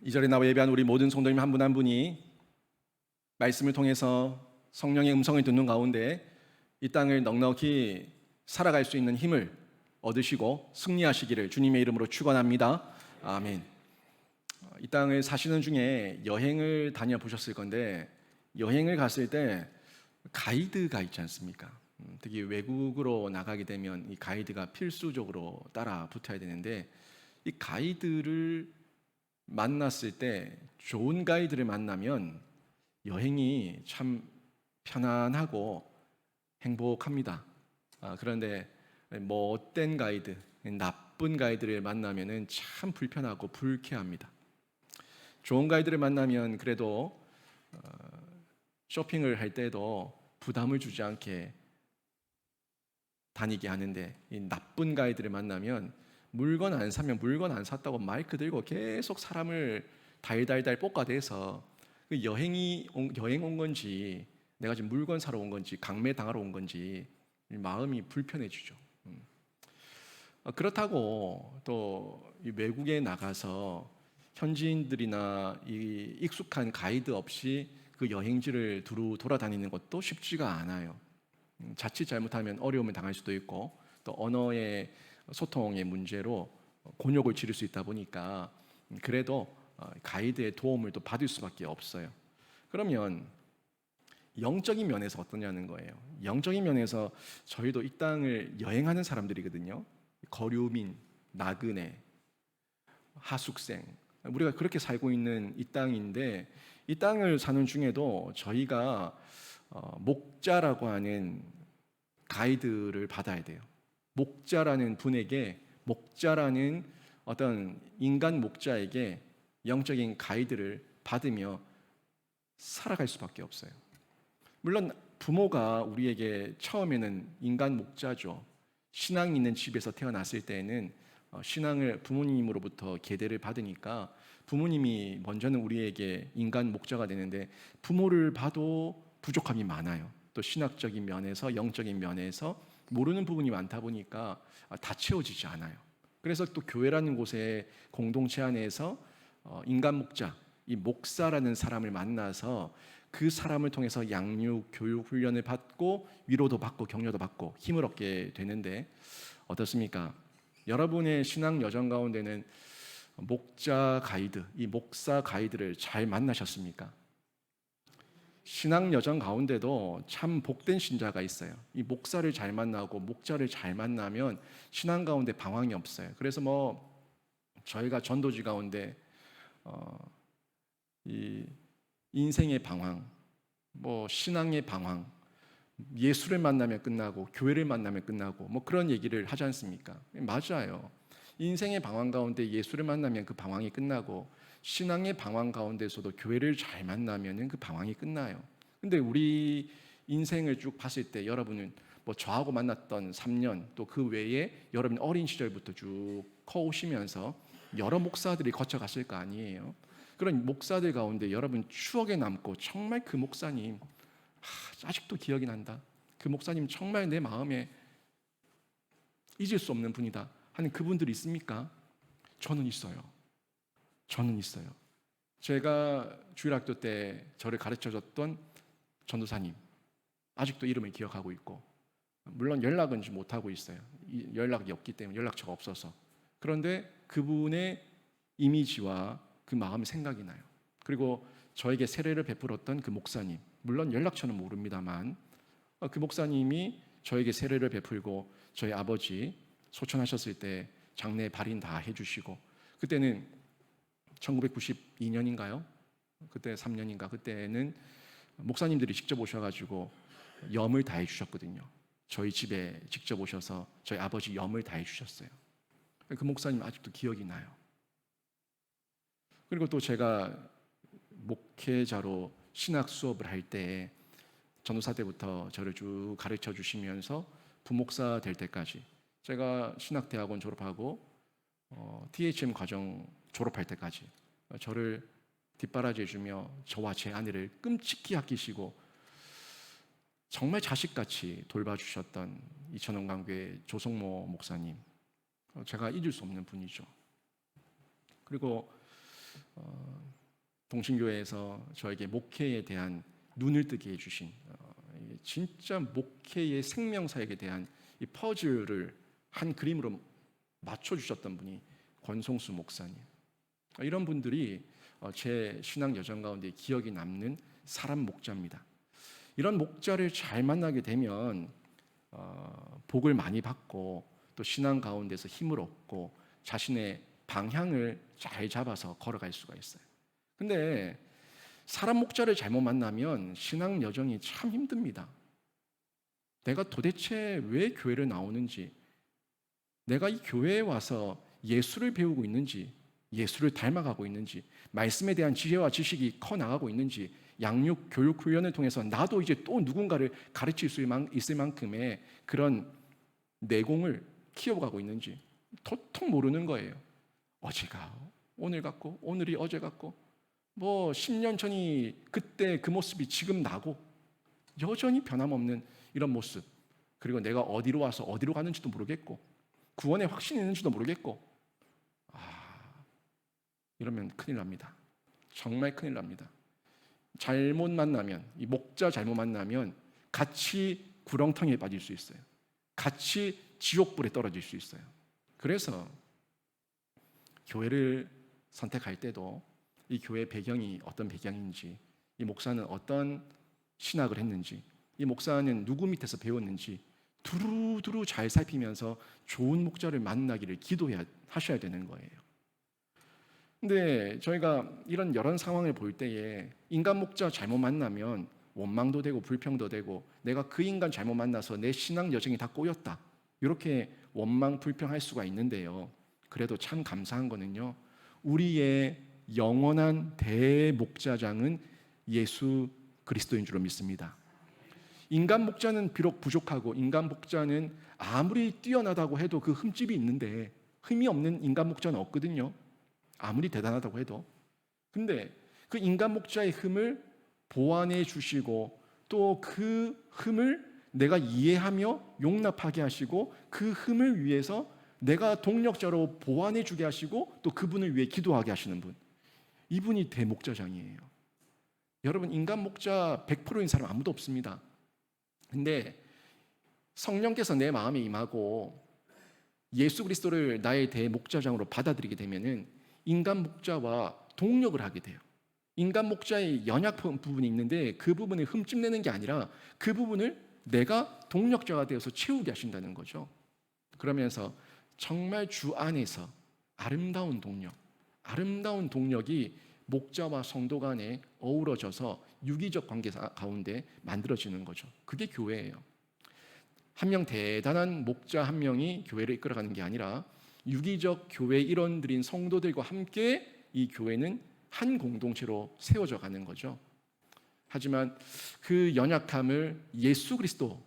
이 자리에 나와 예배한 우리 모든 성도님 한 분 한 분이 말씀을 통해서 성령의 음성을 듣는 가운데 이 땅을 넉넉히 살아갈 수 있는 힘을 얻으시고 승리하시기를 주님의 이름으로 축원합니다. 아멘. 이 땅을 사시는 중에 여행을 다녀보셨을 건데, 여행을 갔을 때 가이드가 있지 않습니까? 특히 외국으로 나가게 되면 이 가이드가 필수적으로 따라 붙어야 되는데, 이 가이드를 만났을 때, 좋은 가이드를 만나면 여행이 참 편안하고 행복합니다. 그런데 못된 가이드, 나쁜 가이드를 만나면 참 불편하고 불쾌합니다. 좋은 가이드를 만나면 그래도 쇼핑을 할 때도 부담을 주지 않게 다니게 하는데, 이 나쁜 가이드를 만나면 물건 안 사면 물건 안 샀다고 마이크 들고 계속 사람을 달달달 볶아대서 여행 온 건지, 내가 지금 물건 사러 온 건지, 강매 당하러 온 건지 마음이 불편해지죠. 그렇다고 또 외국에 나가서 현지인들이나 이 익숙한 가이드 없이 그 여행지를 두루 돌아다니는 것도 쉽지가 않아요. 자칫 잘못하면 어려움을 당할 수도 있고, 또 언어의 소통의 문제로 곤욕을 치를 수 있다 보니까 그래도 가이드의 도움을 또 받을 수밖에 없어요. 그러면 영적인 면에서 어떠냐는 거예요. 영적인 면에서 저희도 이 땅을 여행하는 사람들이거든요. 거류민, 나그네, 하숙생, 우리가 그렇게 살고 있는 이 땅인데, 이 땅을 사는 중에도 저희가 목자라고 하는 가이드를 받아야 돼요. 목자라는 분에게, 목자라는 어떤 인간 목자에게 영적인 가이드를 받으며 살아갈 수밖에 없어요. 물론 부모가 우리에게 처음에는 인간 목자죠. 신앙이 있는 집에서 태어났을 때에는 신앙을 부모님으로부터 계대를 받으니까 부모님이 먼저는 우리에게 인간 목자가 되는데, 부모를 봐도 부족함이 많아요. 또 신학적인 면에서, 영적인 면에서 모르는 부분이 많다 보니까 다 채워지지 않아요. 그래서 또 교회라는 곳의 공동체 안에서 인간 목자, 이 목사라는 사람을 만나서 그 사람을 통해서 양육, 교육, 훈련을 받고 위로도 받고 격려도 받고 힘을 얻게 되는데, 어떻습니까? 여러분의 신앙 여정 가운데는 목자 가이드, 이 목사 가이드를 잘 만나셨습니까? 신앙 여정 가운데도 참 복된 신자가 있어요. 이 목사를 잘 만나고 목자를 잘 만나면 신앙 가운데 방황이 없어요. 그래서 저희가 전도지 가운데 이 인생의 방황, 신앙의 방황, 예수를 만나면 끝나고 교회를 만나면 끝나고 그런 얘기를 하지 않습니까? 맞아요. 인생의 방황 가운데 예수를 만나면 그 방황이 끝나고, 신앙의 방황 가운데서도 교회를 잘 만나면 그 방황이 끝나요. 근데 우리 인생을 쭉 봤을 때 여러분은 저하고 만났던 3년, 또 그 외에 여러분 어린 시절부터 쭉 커오시면서 여러 목사들이 거쳐갔을 거 아니에요. 그런 목사들 가운데 여러분 추억에 남고, 정말 그 목사님 아직도 기억이 난다, 그 목사님 정말 내 마음에 잊을 수 없는 분이다 하는 그분들이 있습니까? 저는 있어요. 저는 있어요. 제가 주일학교 때 저를 가르쳐줬던 전도사님, 아직도 이름을 기억하고 있고, 물론 연락은 좀 못하고 있어요. 연락이 없기 때문에, 연락처가 없어서. 그런데 그분의 이미지와 그 마음이 생각이 나요. 그리고 저에게 세례를 베풀었던 그 목사님, 물론 연락처는 모릅니다만 그 목사님이 저에게 세례를 베풀고 저희 아버지 소천하셨을 때 장례 발인 다 해주시고, 그때는 1992년인가요? 그때 3년인가, 그때는 목사님들이 직접 오셔가지고 염을 다 해주셨거든요. 저희 집에 직접 오셔서 저희 아버지 염을 다 해주셨어요. 그 목사님 아직도 기억이 나요. 그리고 또 제가 목회자로 신학 수업을 할 때 전도사 때부터 저를 쭉 가르쳐 주시면서 부목사 될 때까지, 제가 신학대학원 졸업하고 THM 과정 졸업할 때까지 저를 뒷바라지해 주며 저와 제 아내를 끔찍히 아끼시고 정말 자식같이 돌봐주셨던 이천원광교회 조성모 목사님, 제가 잊을 수 없는 분이죠. 그리고 동신교회에서 저에게 목회에 대한 눈을 뜨게 해주신 진짜 목회의 생명사역에 대한 이 퍼즐을 한 그림으로 맞춰주셨던 분이 권송수 목사님. 이런 분들이 제 신앙 여정 가운데 기억이 남는 사람 목자입니다. 이런 목자를 잘 만나게 되면 복을 많이 받고 또 신앙 가운데서 힘을 얻고 자신의 방향을 잘 잡아서 걸어갈 수가 있어요. 근데 사람 목자를 잘못 만나면 신앙 여정이 참 힘듭니다. 내가 도대체 왜 교회를 나오는지, 내가 이 교회에 와서 예수를 배우고 있는지, 예수를 닮아가고 있는지, 말씀에 대한 지혜와 지식이 커 나가고 있는지, 양육 교육 훈련을 통해서 나도 이제 또 누군가를 가르칠 수 있을 만큼의 그런 내공을 키워가고 있는지 도통 모르는 거예요. 어제가 오늘 같고 오늘이 어제 같고 뭐 10년 전이 그때 그 모습이 지금 나고 여전히 변함없는 이런 모습, 그리고 내가 어디로 와서 어디로 가는지도 모르겠고 구원의 확신이 있는지도 모르겠고, 이러면 큰일 납니다. 정말 큰일 납니다. 잘못 만나면, 이 목자 잘못 만나면 같이 구렁텅이에 빠질 수 있어요. 같이 지옥불에 떨어질 수 있어요. 그래서 교회를 선택할 때도 이 교회 배경이 어떤 배경인지, 이 목사는 어떤 신학을 했는지, 이 목사는 누구 밑에서 배웠는지 두루두루 잘 살피면서 좋은 목자를 만나기를 기도하셔야 되는 거예요. 근데 저희가 이런 여러 상황을 볼 때에 인간 목자 잘못 만나면 원망도 되고 불평도 되고 내가 그 인간 잘못 만나서 내 신앙 여정이 다 꼬였다, 이렇게 원망 불평할 수가 있는데요. 그래도 참 감사한 거는요, 우리의 영원한 대목자장은 예수 그리스도인 줄로 믿습니다. 인간 목자는 비록 부족하고 인간 목자는 아무리 뛰어나다고 해도 그 흠집이 있는데 흠이 없는 인간 목자는 없거든요. 아무리 대단하다고 해도. 근데 그 인간 목자의 흠을 보완해 주시고 또 그 흠을 내가 이해하며 용납하게 하시고 그 흠을 위해서 내가 동력자로 보완해 주게 하시고 또 그분을 위해 기도하게 하시는 분, 이분이 대목자장이에요. 여러분, 인간 목자 100%인 사람 아무도 없습니다. 근데 성령께서 내 마음에 임하고 예수 그리스도를 나의 대목자장으로 받아들이게 되면은 인간 목자와 동력을 하게 돼요. 인간 목자의 연약한 부분이 있는데 그 부분을 흠집내는 게 아니라 그 부분을 내가 동력자가 되어서 채우게 하신다는 거죠. 그러면서 정말 주 안에서 아름다운 동력이 목자와 성도 간에 어우러져서 유기적 관계 가운데 만들어지는 거죠. 그게 교회예요. 한 명 대단한 목자 한 명이 교회를 이끌어가는 게 아니라 유기적 교회 일원들인 성도들과 함께 이 교회는 한 공동체로 세워져 가는 거죠. 하지만 그 연약함을 예수 그리스도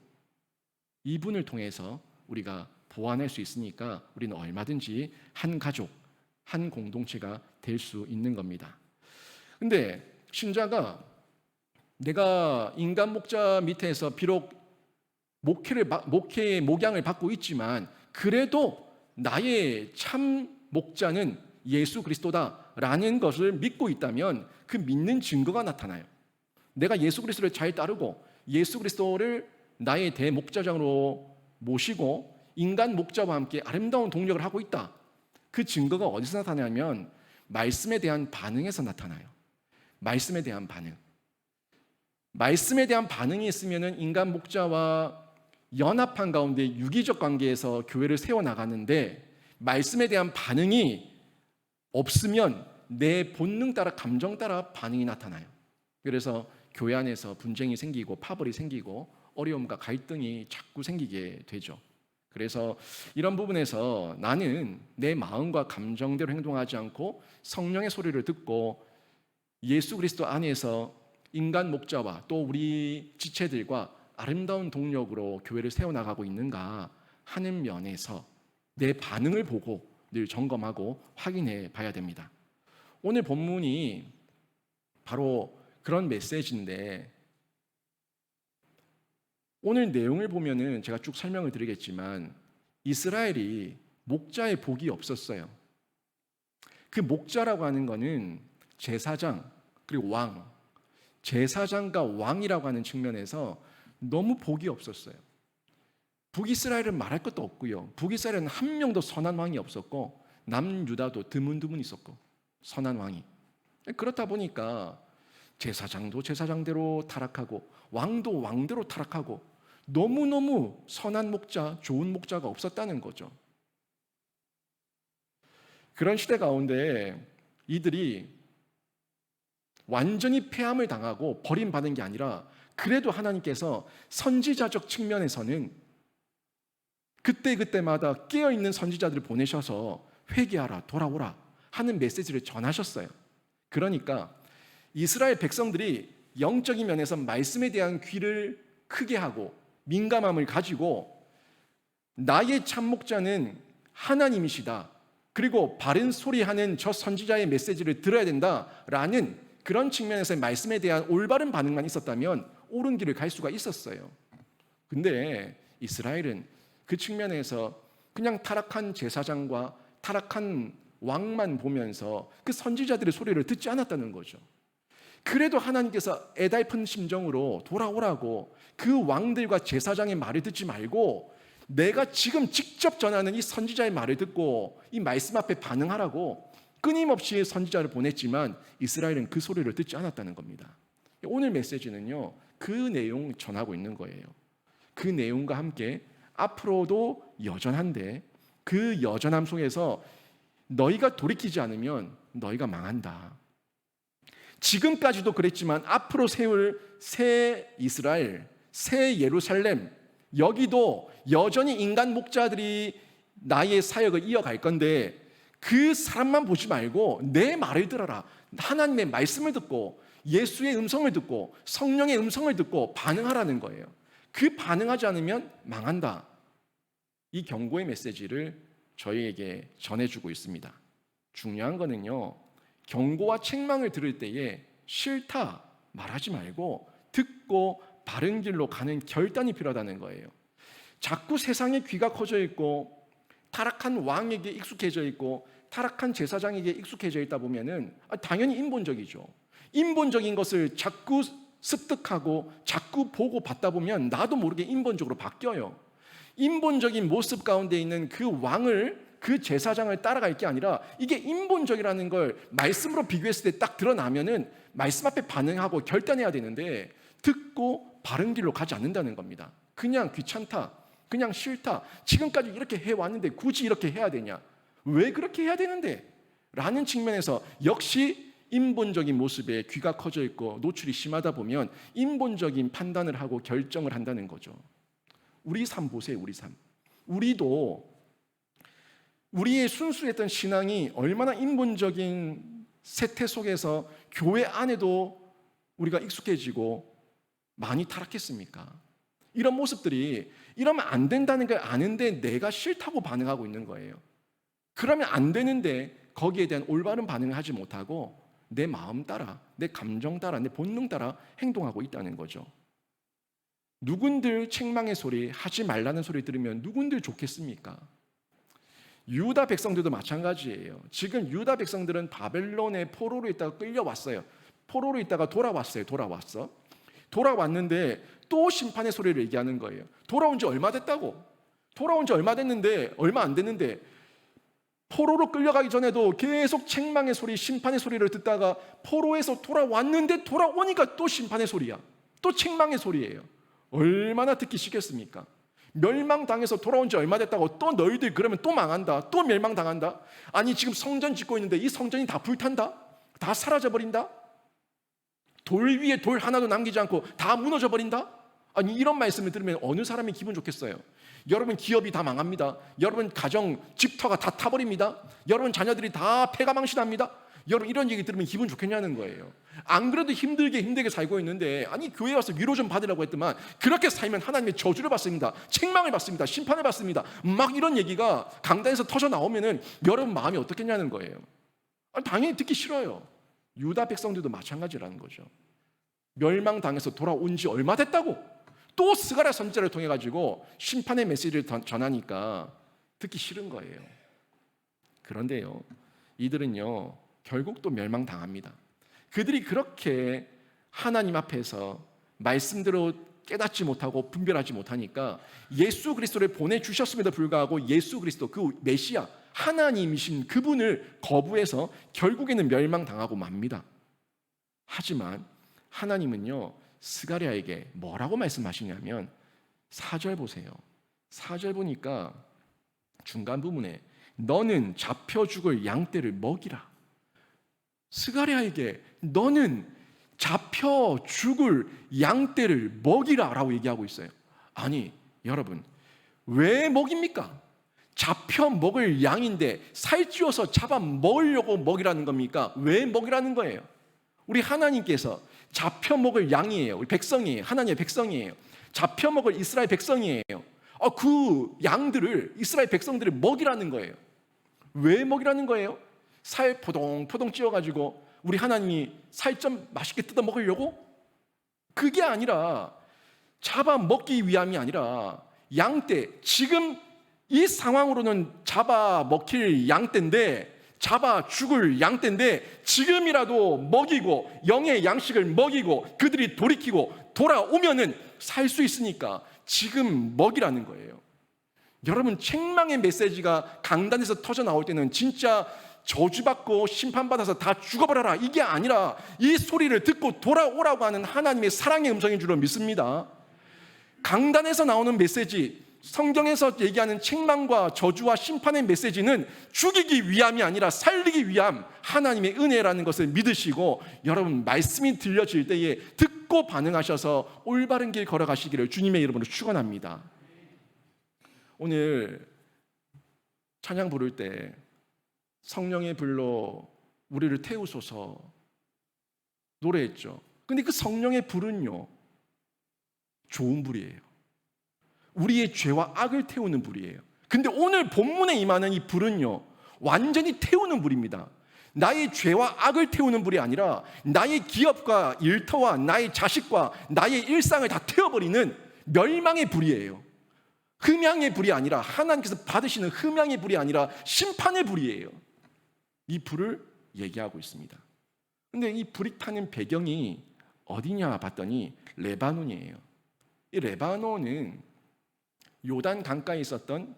이분을 통해서 우리가 보완할 수 있으니까 우리는 얼마든지 한 가족, 한 공동체가 될 수 있는 겁니다. 근데 신자가 내가 인간 목자 밑에서 비록 목회의 목양을 받고 있지만 그래도 나의 참 목자는 예수 그리스도다라는 것을 믿고 있다면 그 믿는 증거가 나타나요. 내가 예수 그리스도를 잘 따르고 예수 그리스도를 나의 대목자장으로 모시고 인간 목자와 함께 아름다운 동력을 하고 있다. 그 증거가 어디서 나타나냐면 말씀에 대한 반응에서 나타나요. 말씀에 대한 반응. 말씀에 대한 반응이 있으면 인간 목자와 연합한 가운데 유기적 관계에서 교회를 세워나가는데 말씀에 대한 반응이 없으면 내 본능 따라 감정 따라 반응이 나타나요. 그래서 교회 안에서 분쟁이 생기고 파벌이 생기고 어려움과 갈등이 자꾸 생기게 되죠. 그래서 이런 부분에서 나는 내 마음과 감정대로 행동하지 않고 성령의 소리를 듣고 예수 그리스도 안에서 인간 목자와 또 우리 지체들과 아름다운 동력으로 교회를 세워나가고 있는가 하는 면에서 내 반응을 보고 늘 점검하고 확인해 봐야 됩니다. 오늘 본문이 바로 그런 메시지인데 오늘 내용을 보면은 제가 쭉 설명을 드리겠지만 이스라엘이 목자의 복이 없었어요. 그 목자라고 하는 거는 제사장 그리고 왕, 제사장과 왕이라고 하는 측면에서 너무 복이 없었어요. 북이스라엘은 말할 것도 없고요. 북이스라엘은 한 명도 선한 왕이 없었고 남유다도 드문드문 있었고 선한 왕이. 그렇다 보니까 제사장도 제사장대로 타락하고 왕도 왕대로 타락하고 너무너무 선한 목자, 좋은 목자가 없었다는 거죠. 그런 시대 가운데 이들이 완전히 패함을 당하고 버림받은 게 아니라 그래도 하나님께서 선지자적 측면에서는 그때그때마다 깨어있는 선지자들을 보내셔서 회개하라, 돌아오라 하는 메시지를 전하셨어요. 그러니까 이스라엘 백성들이 영적인 면에서 말씀에 대한 귀를 크게 하고 민감함을 가지고 나의 참목자는 하나님이시다, 그리고 바른 소리하는 저 선지자의 메시지를 들어야 된다라는 그런 측면에서의 말씀에 대한 올바른 반응만 있었다면 옳은 길을 갈 수가 있었어요. 근데 이스라엘은 그 측면에서 그냥 타락한 제사장과 타락한 왕만 보면서 그 선지자들의 소리를 듣지 않았다는 거죠. 그래도 하나님께서 애달픈 심정으로 돌아오라고 그 왕들과 제사장의 말을 듣지 말고 내가 지금 직접 전하는 이 선지자의 말을 듣고 이 말씀 앞에 반응하라고 끊임없이 선지자를 보냈지만 이스라엘은 그 소리를 듣지 않았다는 겁니다. 오늘 메시지는요, 그 내용 전하고 있는 거예요. 그 내용과 함께 앞으로도 여전한데 그 여전함 속에서 너희가 돌이키지 않으면 너희가 망한다. 지금까지도 그랬지만 앞으로 세울 새 이스라엘, 새 예루살렘, 여기도 여전히 인간 목자들이 나의 사역을 이어갈 건데 그 사람만 보지 말고 내 말을 들어라. 하나님의 말씀을 듣고 예수의 음성을 듣고 성령의 음성을 듣고 반응하라는 거예요. 그 반응하지 않으면 망한다. 이 경고의 메시지를 저희에게 전해주고 있습니다. 중요한 거는요, 경고와 책망을 들을 때에 싫다 말하지 말고 듣고 바른 길로 가는 결단이 필요하다는 거예요. 자꾸 세상에 귀가 커져 있고 타락한 왕에게 익숙해져 있고 타락한 제사장에게 익숙해져 있다 보면은 당연히 인본적이죠. 인본적인 것을 자꾸 습득하고 자꾸 보고 받다 보면 나도 모르게 인본적으로 바뀌어요. 인본적인 모습 가운데 있는 그 왕을, 그 제사장을 따라갈 게 아니라 이게 인본적이라는 걸 말씀으로 비교했을 때 딱 드러나면은 말씀 앞에 반응하고 결단해야 되는데 듣고 바른 길로 가지 않는다는 겁니다. 그냥 귀찮다, 그냥 싫다, 지금까지 이렇게 해왔는데 굳이 이렇게 해야 되냐, 왜 그렇게 해야 되는데? 라는 측면에서 역시 인본적인 모습에 귀가 커져 있고 노출이 심하다 보면 인본적인 판단을 하고 결정을 한다는 거죠. 우리 삶 보세요. 우리 삶. 우리도 우리의 순수했던 신앙이 얼마나 인본적인 세태 속에서 교회 안에도 우리가 익숙해지고 많이 타락했습니까? 이런 모습들이 이러면 안 된다는 걸 아는데 내가 싫다고 반응하고 있는 거예요. 그러면 안 되는데 거기에 대한 올바른 반응을 하지 못하고 내 마음 따라, 내 감정 따라, 내 본능 따라 행동하고 있다는 거죠. 누군들 책망의 소리, 하지 말라는 소리 들으면 누군들 좋겠습니까? 유다 백성들도 마찬가지예요. 지금 유다 백성들은 바벨론의 포로로 있다가 끌려왔어요. 포로로 있다가 돌아왔는데 또 심판의 소리를 얘기하는 거예요. 돌아온 지 얼마 됐다고? 돌아온 지 얼마 됐는데, 얼마 안 됐는데 포로로 끌려가기 전에도 계속 책망의 소리, 심판의 소리를 듣다가 포로에서 돌아왔는데 돌아오니까 또 심판의 소리야. 또 책망의 소리예요. 얼마나 듣기 싫겠습니까? 멸망당해서 돌아온 지 얼마 됐다고 또 너희들 그러면 또 망한다, 또 멸망당한다. 아니 지금 성전 짓고 있는데 이 성전이 다 불탄다? 다 사라져버린다? 돌 위에 돌 하나도 남기지 않고 다 무너져버린다? 아니 이런 말씀을 들으면 어느 사람이 기분 좋겠어요? 여러분 기업이 다 망합니다. 여러분 가정 집터가 다 타버립니다. 여러분 자녀들이 다 폐가망신합니다. 여러분 이런 얘기 들으면 기분 좋겠냐는 거예요. 안 그래도 힘들게 살고 있는데 아니 교회에 와서 위로 좀 받으라고 했더만 그렇게 살면 하나님의 저주를 받습니다. 책망을 받습니다. 심판을 받습니다. 막 이런 얘기가 강단에서 터져 나오면은 여러분 마음이 어떻겠냐는 거예요. 아니, 당연히 듣기 싫어요. 유다 백성들도 마찬가지라는 거죠. 멸망당해서 돌아온 지 얼마 됐다고 또 스가랴 선지자를 통해 가지고 심판의 메시지를 전하니까 듣기 싫은 거예요. 그런데요, 이들은요 결국 또 멸망당합니다. 그들이 그렇게 하나님 앞에서 말씀대로 깨닫지 못하고 분별하지 못하니까 예수 그리스도를 보내주셨음에도 불구하고 예수 그리스도 그 메시아 하나님이신 그분을 거부해서 결국에는 멸망당하고 맙니다. 하지만 하나님은요 스가랴에게 뭐라고 말씀하시냐면 4절 보세요. 4절 보니까 중간 부분에 너는 잡혀 죽을 양떼를 먹이라. 스가랴에게 너는 잡혀 죽을 양떼를 먹이라 라고 얘기하고 있어요. 아니 여러분 왜 먹입니까? 잡혀 먹을 양인데 살찌워서 잡아 먹으려고 먹이라는 겁니까? 왜 먹이라는 거예요? 우리 하나님께서 잡혀 먹을 양이에요. 우리 백성이에요. 하나님의 백성이에요. 잡혀 먹을 이스라엘 백성이에요. 그 양들을 이스라엘 백성들을 먹이라는 거예요. 왜 먹이라는 거예요? 살 포동포동 찌워가지고 우리 하나님이 살 좀 맛있게 뜯어 먹으려고? 그게 아니라 잡아 먹기 위함이 아니라 양떼, 지금 이 상황으로는 잡아 먹힐 양떼인데 잡아 죽을 양떼인데 지금이라도 먹이고 영의 양식을 먹이고 그들이 돌이키고 돌아오면은 살 수 있으니까 지금 먹이라는 거예요. 여러분 책망의 메시지가 강단에서 터져 나올 때는 진짜 저주받고 심판받아서 다 죽어버려라 이게 아니라 이 소리를 듣고 돌아오라고 하는 하나님의 사랑의 음성인 줄로 믿습니다. 강단에서 나오는 메시지, 성경에서 얘기하는 책망과 저주와 심판의 메시지는 죽이기 위함이 아니라 살리기 위함 하나님의 은혜라는 것을 믿으시고 여러분 말씀이 들려질 때에 듣고 반응하셔서 올바른 길 걸어가시기를 주님의 이름으로 축원합니다. 오늘 찬양 부를 때 성령의 불로 우리를 태우소서 노래했죠. 근데 그 성령의 불은요 좋은 불이에요. 우리의 죄와 악을 태우는 불이에요. 근데 오늘 본문에 임하는 이 불은요 완전히 태우는 불입니다. 나의 죄와 악을 태우는 불이 아니라 나의 기업과 일터와 나의 자식과 나의 일상을 다 태워버리는 멸망의 불이에요. 흠양의 불이 아니라 하나님께서 받으시는 흠양의 불이 아니라 심판의 불이에요. 이 불을 얘기하고 있습니다. 근데 이 불이 타는 배경이 어디냐 봤더니 레바논이에요. 이 레바논은 요단 강가에 있었던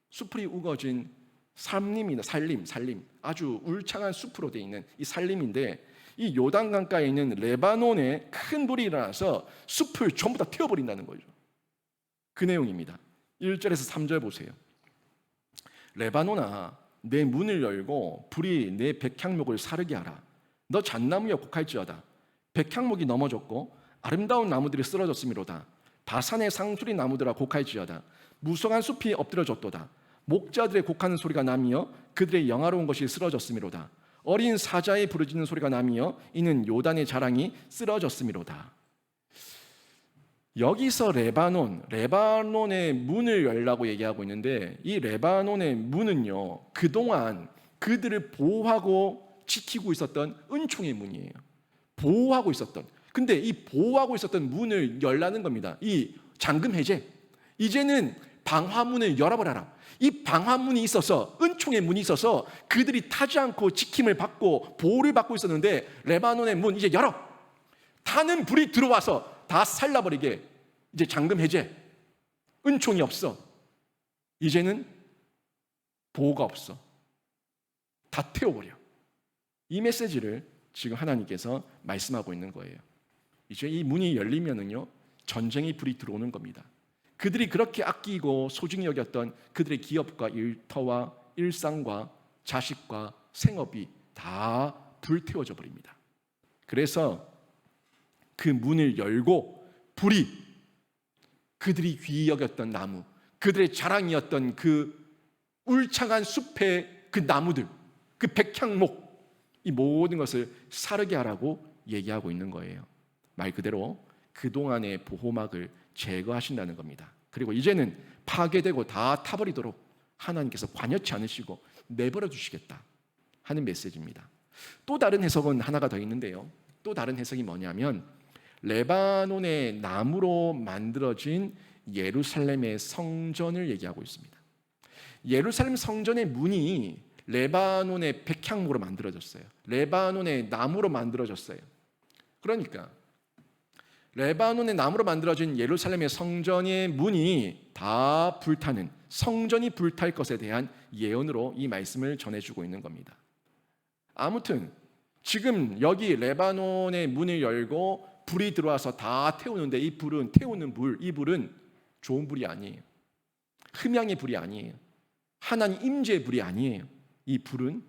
수풀이 우거진 산림이다. 산림 아주 울창한 숲으로 되어 있는 이 산림인데 이 요단 강가에 있는 레바논에 큰 불이 일어나서 숲을 전부 다 태워버린다는 거죠. 그 내용입니다. 1절에서 3절 보세요. 레바논아 내 문을 열고 불이 내 백향목을 사르게 하라. 너 잣나무여 곡할지어다. 백향목이 넘어졌고 아름다운 나무들이 쓰러졌음이로다. 바산의 상수리 나무들아 곡할지어다. 무성한 숲이 엎드려졌도다. 목자들의 곡하는 소리가 나며 그들의 영화로운 것이 쓰러졌음이로다. 어린 사자의 부르짖는 소리가 나며 이는 요단의 자랑이 쓰러졌음이로다. 여기서 레바논의 문을 열라고 얘기하고 있는데 이 레바논의 문은요 그동안 그들을 보호하고 지키고 있었던 은총의 문이에요. 보호하고 있었던. 근데 이 보호하고 있었던 문을 열라는 겁니다. 이 잠금 해제. 이제는 방화문을 열어버려라. 이 방화문이 있어서 은총의 문이 있어서 그들이 타지 않고 지킴을 받고 보호를 받고 있었는데 레바논의 문 이제 열어. 타는 불이 들어와서 다 살라버리게. 이제 잠금 해제. 은총이 없어. 이제는 보호가 없어. 다 태워버려. 이 메시지를 지금 하나님께서 말씀하고 있는 거예요. 이제 이 문이 열리면은요 전쟁의 불이 들어오는 겁니다. 그들이 그렇게 아끼고 소중히 여겼던 그들의 기업과 일터와 일상과 자식과 생업이 다 불태워져 버립니다. 그래서 그 문을 열고 불이 그들이 귀히 여겼던 나무, 그들의 자랑이었던 그 울창한 숲의 그 나무들, 그 백향목, 이 모든 것을 사르게 하라고 얘기하고 있는 거예요. 말 그대로 그동안의 보호막을 제거하신다는 겁니다. 그리고 이제는 파괴되고 다 타버리도록 하나님께서 관여치 않으시고 내버려 두시겠다 하는 메시지입니다. 또 다른 해석은 하나가 더 있는데요. 또 다른 해석이 뭐냐면 레바논의 나무로 만들어진 예루살렘의 성전을 얘기하고 있습니다. 예루살렘 성전의 문이 레바논의 백향목으로 만들어졌어요. 레바논의 나무로 만들어졌어요. 그러니까 레바논의 나무로 만들어진 예루살렘의 성전의 문이 다 불타는, 성전이 불탈 것에 대한 예언으로 이 말씀을 전해주고 있는 겁니다. 아무튼 지금 여기 레바논의 문을 열고 불이 들어와서 다 태우는데, 이 불은, 태우는 불, 이 불은 좋은 불이 아니에요. 흠양의 불이 아니에요. 하나님 임재의 불이 아니에요. 이 불은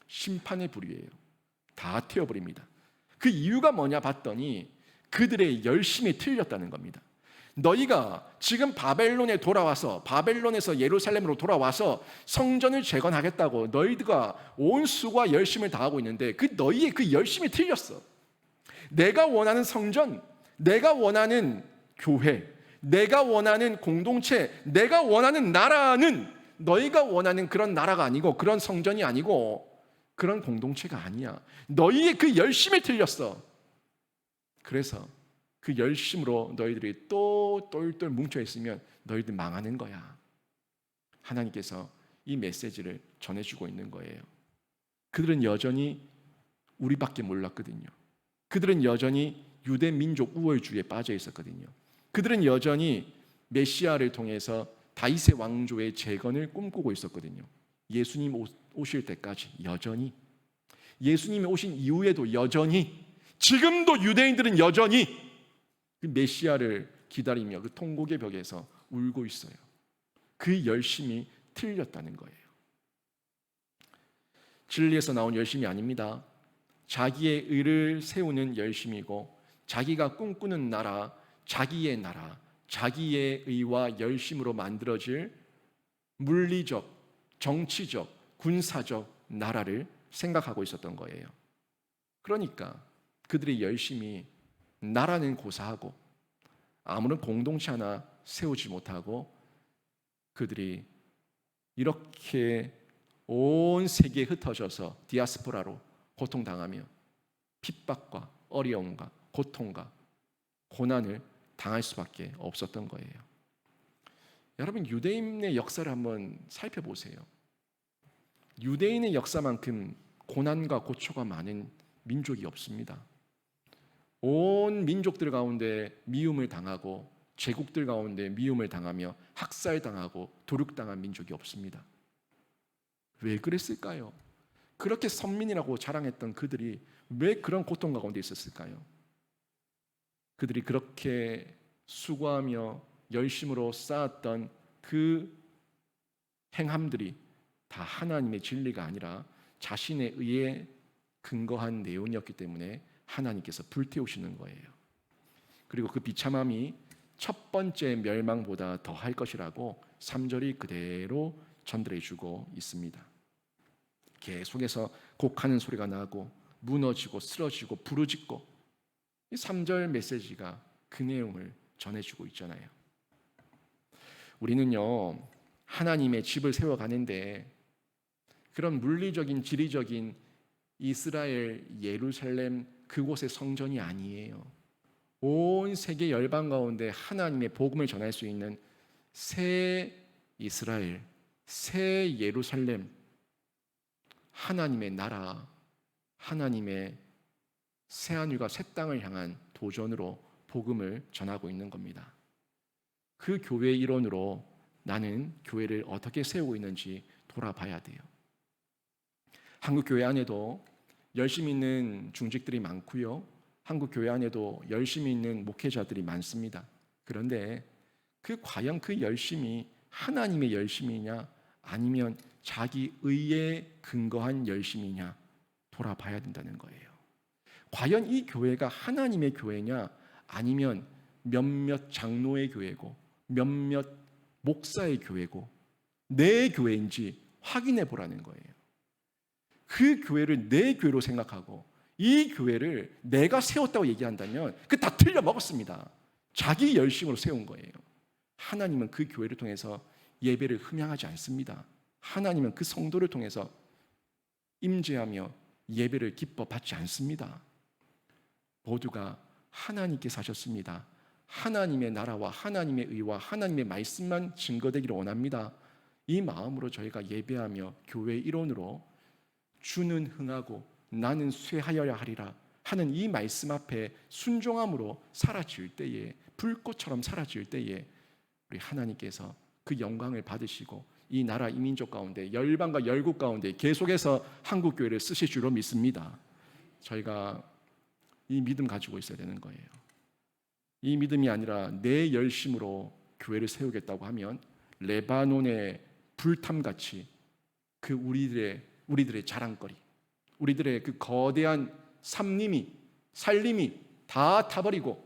심판의 불이에요. 다 태워버립니다. 그 이유가 뭐냐 봤더니 그들의 열심이 틀렸다는 겁니다. 너희가 지금 바벨론에 돌아와서, 바벨론에서 예루살렘으로 돌아와서 성전을 재건하겠다고 너희들과 온 수고와 열심을 다하고 있는데 그 너희의 그 열심이 틀렸어. 내가 원하는 성전, 내가 원하는 교회, 내가 원하는 공동체, 내가 원하는 나라는 너희가 원하는 그런 나라가 아니고, 그런 성전이 아니고, 그런 공동체가 아니야. 너희의 그 열심이 틀렸어. 그래서 그 열심으로 너희들이 또 똘똘 뭉쳐 있으면 너희들 망하는 거야. 하나님께서 이 메시지를 전해주고 있는 거예요. 그들은 여전히 우리밖에 몰랐거든요. 그들은 여전히 유대 민족 우월주의에 빠져 있었거든요. 그들은 여전히 메시아를 통해서 다윗의 왕조의 재건을 꿈꾸고 있었거든요. 예수님 오실 때까지 여전히, 예수님이 오신 이후에도 여전히, 지금도 유대인들은 여전히 그 메시아를 기다리며 그 통곡의 벽에서 울고 있어요. 그 열심이 틀렸다는 거예요. 진리에서 나온 열심이 아닙니다. 자기의 의를 세우는 열심이고, 자기가 꿈꾸는 나라, 자기의 나라, 자기의 의와 열심으로 만들어질 물리적, 정치적, 군사적 나라를 생각하고 있었던 거예요. 그러니까 그들의 열심이 나라는 고사하고 아무런 공동체 하나 세우지 못하고 그들이 이렇게 온 세계에 흩어져서 디아스포라로 고통당하며 핍박과 어려움과 고통과 고난을 당할 수밖에 없었던 거예요. 여러분, 유대인의 역사를 한번 살펴보세요. 유대인의 역사만큼 고난과 고초가 많은 민족이 없습니다. 온 민족들 가운데 미움을 당하고, 제국들 가운데 미움을 당하며 학살당하고 도륙당한 민족이 없습니다. 왜 그랬을까요? 그렇게 선민이라고 자랑했던 그들이 왜 그런 고통 가운데 있었을까요? 그들이 그렇게 수고하며 열심으로 쌓았던 그 행함들이 다 하나님의 진리가 아니라 자신의 의에 근거한 내용이었기 때문에 하나님께서 불태우시는 거예요. 그리고 그 비참함이 첫 번째 멸망보다 더할 것이라고 3절이 그대로 전달해주고 있습니다. 계속해서 곡하는 소리가 나고 무너지고 쓰러지고 부르짖고, 이 3절 메시지가 그 내용을 전해주고 있잖아요. 우리는요, 하나님의 집을 세워가는데 그런 물리적인, 지리적인 이스라엘, 예루살렘 그곳의 성전이 아니에요. 온 세계 열방 가운데 하나님의 복음을 전할 수 있는 새 이스라엘, 새 예루살렘, 하나님의 나라, 하나님의 새하늘과 새 땅을 향한 도전으로 복음을 전하고 있는 겁니다. 그 교회의 일원으로 나는 교회를 어떻게 세우고 있는지 돌아봐야 돼요. 한국 교회 안에도 열심히 있는 중직들이 많고요. 한국 교회 안에도 열심히 있는 목회자들이 많습니다. 그런데 과연 그 열심이 하나님의 열심이냐 아니면 자기 의에 근거한 열심이냐 돌아봐야 된다는 거예요. 과연 이 교회가 하나님의 교회냐 아니면 몇몇 장로의 교회고 몇몇 목사의 교회고 내 교회인지 확인해 보라는 거예요. 그 교회를 내 교회로 생각하고 이 교회를 내가 세웠다고 얘기한다면 그 다 틀려 먹었습니다. 자기 열심으로 세운 거예요. 하나님은 그 교회를 통해서 예배를 흠양하지 않습니다. 하나님은 그 성도를 통해서 임재하며 예배를 기뻐 받지 않습니다. 모두가 하나님께서 하셨습니다. 하나님의 나라와 하나님의 의와 하나님의 말씀만 증거되기를 원합니다. 이 마음으로 저희가 예배하며 교회 일원으로 주는 흥하고 나는 쇠하여야 하리라 하는 이 말씀 앞에 순종함으로 살아질 때에, 불꽃처럼 살아질 때에 우리 하나님께서 그 영광을 받으시고 이 나라 이 민족 가운데, 열방과 열국 가운데 계속해서 한국교회를 쓰실 줄로 믿습니다. 저희가 이 믿음 가지고 있어야 되는 거예요. 이 믿음이 아니라 내 열심으로 교회를 세우겠다고 하면 레바논의 불탐같이 그 우리들의 자랑거리, 우리들의 그 거대한 살림이 다 타버리고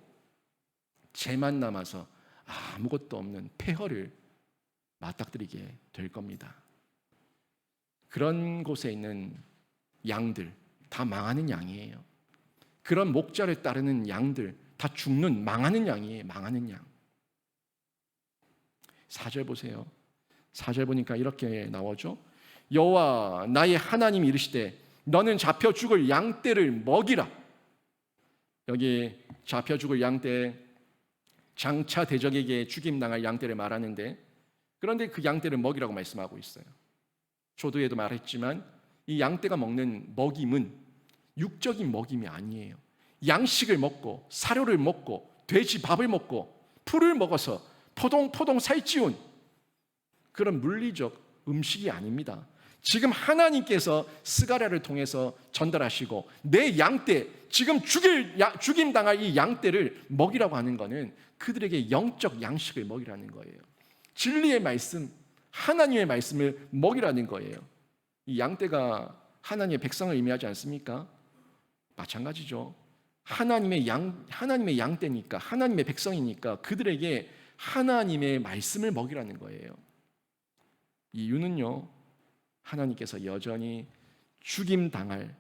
죄만 남아서 아무것도 없는 폐허를 맞닥뜨리게 될 겁니다. 그런 곳에 있는 양들 다 망하는 양이에요. 그런 목자를 따르는 양들 다 죽는, 망하는 양이에요. 망하는 양. 4절 보세요. 4절 보니까 이렇게 나오죠. 여호와 나의 하나님이 이르시되 너는 잡혀 죽을 양떼를 먹이라. 여기 잡혀 죽을 양떼, 장차 대적에게 죽임당할 양떼를 말하는데, 그런데 그 양떼를 먹이라고 말씀하고 있어요. 조도에도 말했지만 이 양떼가 먹는 먹임은 육적인 먹임이 아니에요. 양식을 먹고 사료를 먹고 돼지 밥을 먹고 풀을 먹어서 포동포동 살찌운 그런 물리적 음식이 아닙니다. 지금 하나님께서 스가랴를 통해서 전달하시고 내 양떼, 지금 죽임당할 이 양떼를 먹이라고 하는 것은 그들에게 영적 양식을 먹이라는 거예요. 진리의 말씀, 하나님의 말씀을 먹이라는 거예요. 이 양떼가 하나님의 백성을 의미하지 않습니까? 마찬가지죠. 하나님의 양떼니까, 하나님의 백성이니까 그들에게 하나님의 말씀을 먹이라는 거예요. 이유는요, 하나님께서 여전히 죽임당할,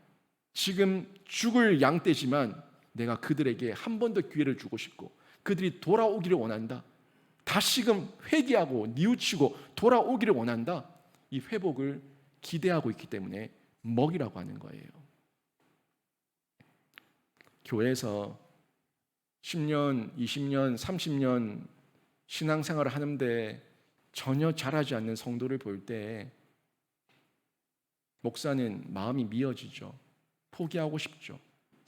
지금 죽을 양떼지만 내가 그들에게 한 번 더 기회를 주고 싶고 그들이 돌아오기를 원한다. 다시금 회개하고 뉘우치고 돌아오기를 원한다. 이 회복을 기대하고 있기 때문에 먹이라고 하는 거예요. 교회에서 10년, 20년, 30년 신앙생활을 하는데 전혀 잘하지 않는 성도를 볼 때 목사는 마음이 미어지죠. 포기하고 싶죠.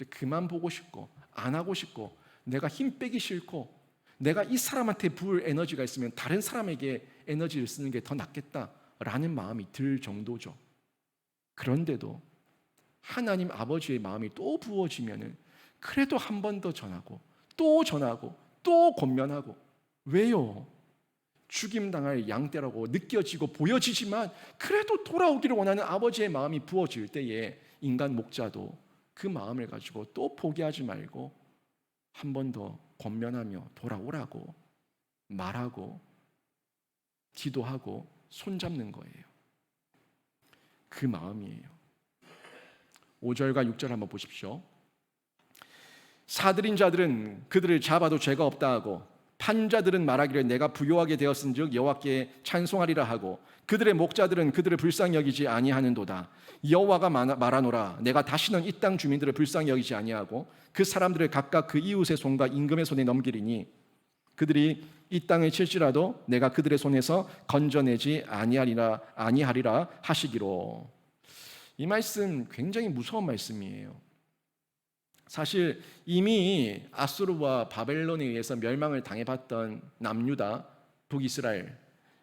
그만 보고 싶고 안 하고 싶고 내가 힘 빼기 싫고 내가 이 사람한테 부을 에너지가 있으면 다른 사람에게 에너지를 쓰는 게 더 낫겠다라는 마음이 들 정도죠. 그런데도 하나님 아버지의 마음이 또 부어지면은 그래도 한 번 더 전하고 또 전하고 또 권면하고. 왜요? 죽임당할 양떼라고 느껴지고 보여지지만 그래도 돌아오기를 원하는 아버지의 마음이 부어질 때에 인간 목자도 그 마음을 가지고 또 포기하지 말고 한 번 더 권면하며 돌아오라고 말하고 기도하고 손잡는 거예요. 그 마음이에요. 5절과 6절 한번 보십시오. 사들인 자들은 그들을 잡아도 죄가 없다 하고 판자들은 말하기를 내가 부요하게 되었은즉 여호와께 찬송하리라 하고 그들의 목자들은 그들을 불쌍히 여기지 아니하는도다. 여호와가 말하노라 내가 다시는 이 땅 주민들을 불쌍히 여기지 아니하고 그 사람들을 각각 그 이웃의 손과 임금의 손에 넘기리니 그들이 이 땅을 칠지라도 내가 그들의 손에서 건져내지 아니하리라 하시기로. 이 말씀 굉장히 무서운 말씀이에요. 사실 이미 아수르와 바벨론에 의해서 멸망을 당해봤던 남유다, 북이스라엘,